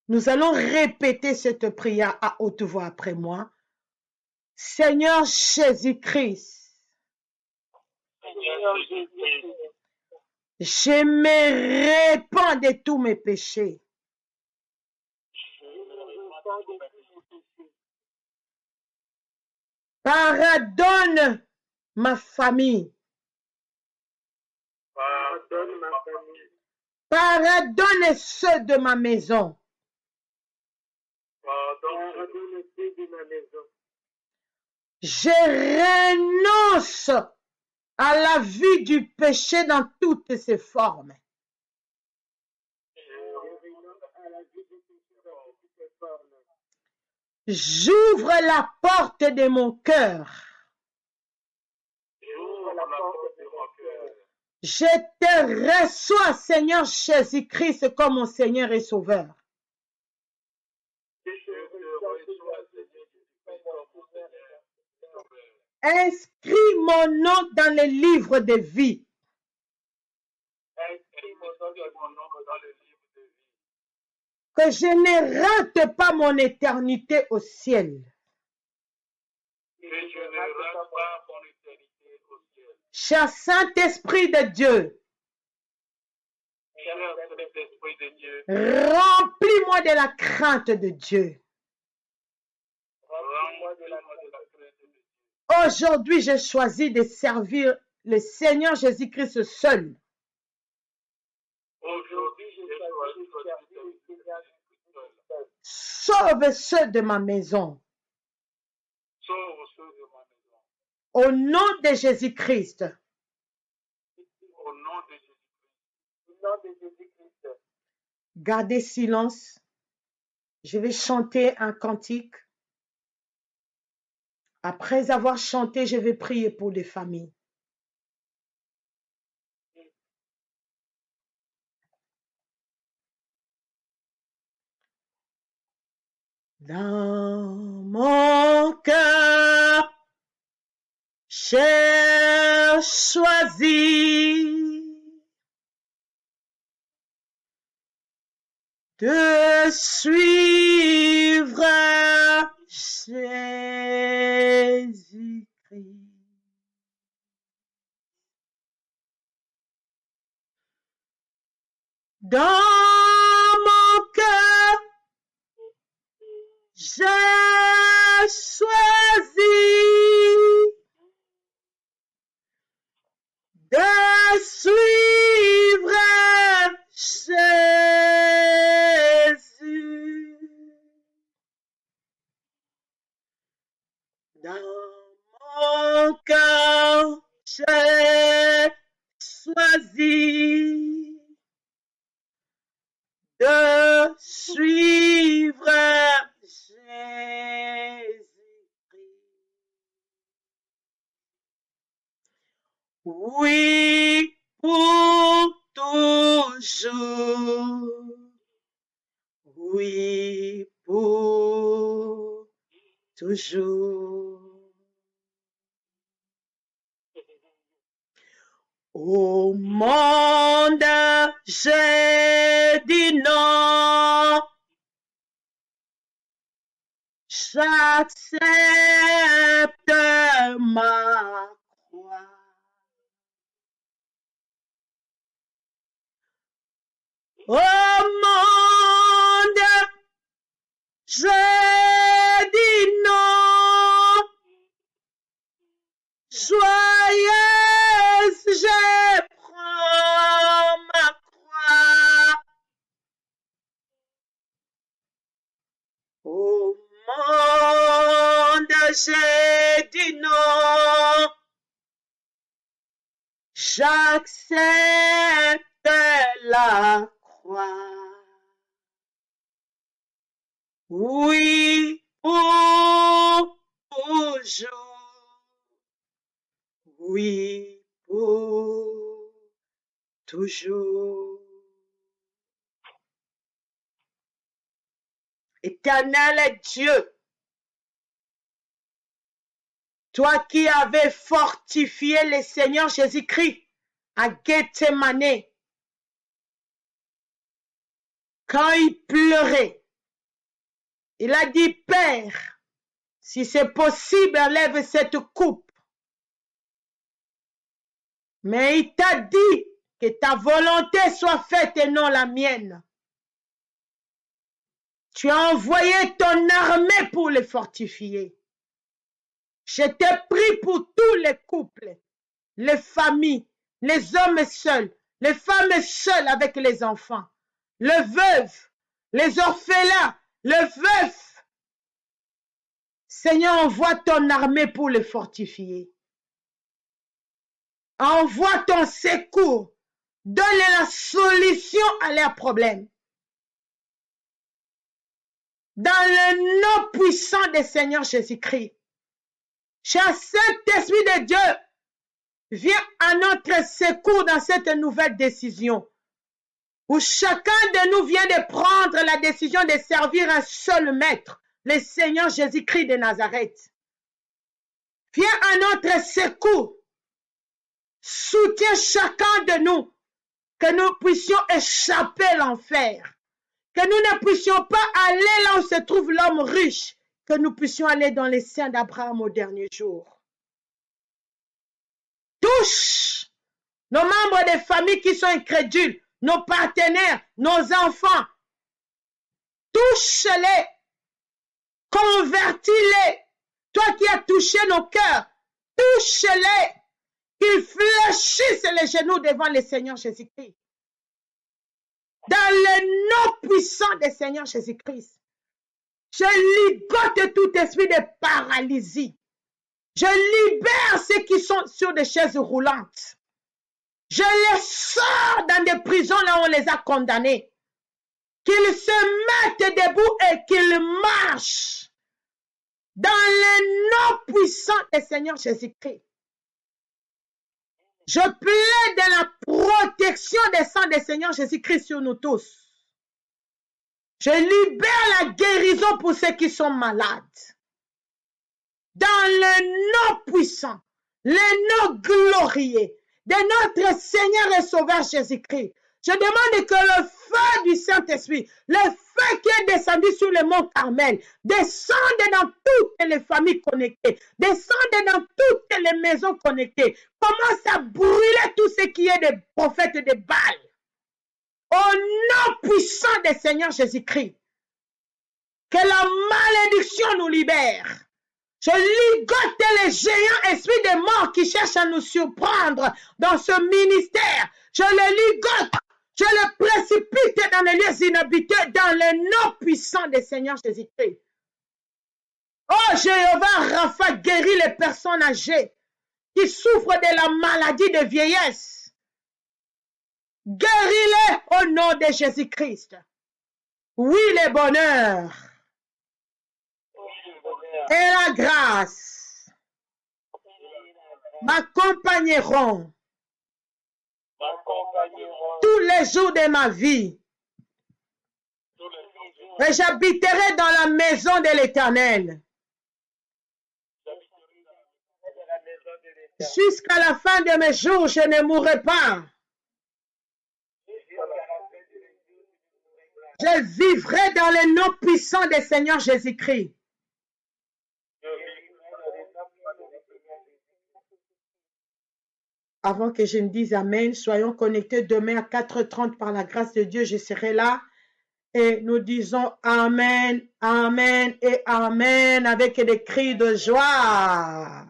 Nous allons répéter cette prière à haute voix après moi. Seigneur Jésus-Christ, je me répands de tous mes péchés. Pardonne ma famille. Pardonne ceux de ma maison. Je renonce à la vie du péché dans toutes ses formes. J'ouvre la porte de mon cœur. Je te reçois, Seigneur Jésus-Christ, comme mon Seigneur et Sauveur. Inscris mon nom dans le livre de vie. que je ne rate pas mon éternité au ciel.
Que je ne rate pas mon éternité au ciel.
Cher Saint-Esprit de Dieu,
Cher Saint-Esprit de Dieu,
remplis-moi de la crainte de Dieu.
rends-moi de la crainte de Dieu.
Aujourd'hui, j'ai choisi de servir le Seigneur Jésus-Christ seul.
Aujourd'hui, j'ai choisi de servir le Seigneur Jésus-Christ seul.
Sauve ceux de ma maison.
Sauve ceux de ma maison.
Au nom de Jésus-Christ.
Au nom de Jésus-Christ. Au nom de Jésus-Christ.
Gardez silence. Je vais chanter un cantique. Après avoir chanté, je vais prier pour les familles. Dans mon cœur, j'ai choisi de suivre Jésus-Christ. Dans mon cœur, j'ai choisi de suivre Jésus. Dans mon cœur, j'ai choisi de suivre Jésus-Christ. Oui, pour toujours. Oui, pour toujours. Au monde, j'ai dit non. J'accepte ma croix. Au monde, j'ai dit non. Joyeuse, je prends ma croix. Au monde, j'ai dit non. J'accepte la croix. Oui, pour toujours. Oui, pour toujours. Éternel Dieu, toi qui avais fortifié le Seigneur Jésus-Christ à Gethsémane, quand il pleurait, il a dit, Père, si c'est possible, enlève cette coupe. Mais il t'a dit que ta volonté soit faite et non la mienne. Tu as envoyé ton armée pour les fortifier. Je t'ai pris pour tous les couples, les familles, les hommes seuls, les femmes seules avec les enfants, les veuves, les orphelins, les veufs. Seigneur, envoie ton armée pour les fortifier. Envoie ton secours. Donne la solution à leurs problèmes. Dans le nom puissant du Seigneur Jésus-Christ. Cher Saint-Esprit de Dieu, viens à notre secours dans cette nouvelle décision. Où chacun de nous vient de prendre la décision de servir un seul maître, le Seigneur Jésus-Christ de Nazareth. Viens à notre secours. Soutiens chacun de nous, que nous puissions échapper l'enfer, Que nous ne puissions pas aller là où se trouve l'homme riche, que nous puissions aller dans les seins d'Abraham au dernier jour. Touche nos membres des familles qui sont incrédules, nos partenaires, nos enfants. Touche-les, convertis-les. Toi qui as touché nos cœurs, touche-les, qu'ils fléchissent les genoux devant le Seigneur Jésus-Christ. Dans le nom puissant du Seigneur Jésus-Christ, je ligote tout esprit de paralysie. Je libère ceux qui sont sur des chaises roulantes. Je les sors dans des prisons là où on les a condamnés. Qu'ils se mettent debout et qu'ils marchent dans le nom puissant du Seigneur Jésus-Christ. Je plaide de la protection des sangs du Seigneur Jésus-Christ sur nous tous. Je libère la guérison pour ceux qui sont malades. Dans le nom puissant, le nom glorieux de notre Seigneur et Sauveur Jésus-Christ. Je demande que le feu du Saint-Esprit, le feu qui est descendu sur le mont Carmel, descende dans toutes les familles connectées, descende dans toutes les maisons connectées, commence à brûler tout ce qui est des prophètes de Baal. Au nom puissant du Seigneur Jésus-Christ, que la malédiction nous libère. Je ligote les géants esprits des morts qui cherchent à nous surprendre dans ce ministère. Je les ligote, je les précipite dans les lieux inhabités dans le nom puissant du Seigneur Jésus-Christ. Oh Jéhovah Rapha, guéris les personnes âgées qui souffrent de la maladie de vieillesse. Guéris-les au nom de Jésus-Christ. Oui, le bonheur et la grâce m'accompagneront tous les jours de ma vie. Et j'habiterai dans la maison de l'Éternel jusqu'à la fin de mes jours. Je ne mourrai pas. Je vivrai dans le nom puissant du Seigneur Jésus-Christ. Avant que je ne dise Amen, soyons connectés demain à 4h30 par la grâce de Dieu. Je serai là et nous disons Amen, Amen et Amen avec des cris de joie.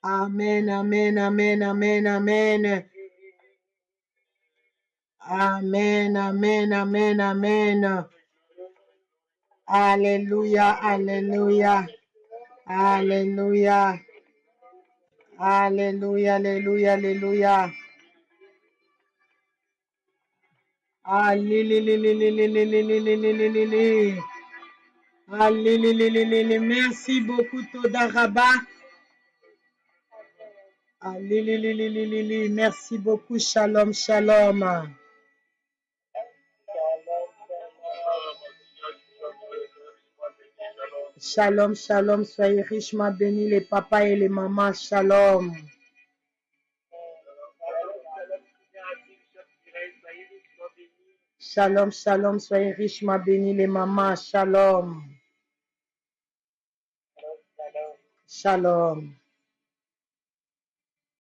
Amen, Amen, Amen, Amen, Amen. Amen, Amen, Amen, Amen. Alléluia, Alléluia. Alléluia. Alléluia, Alléluia, Alléluia. Alléluia. Merci beaucoup, Todaraba. Alléluia. Merci beaucoup, Shalom, Shalom. Shalom, shalom, soyez richement bénis les papas et les mamans, shalom. Shalom, shalom, soyez richement bénis les mamans, shalom. Shalom.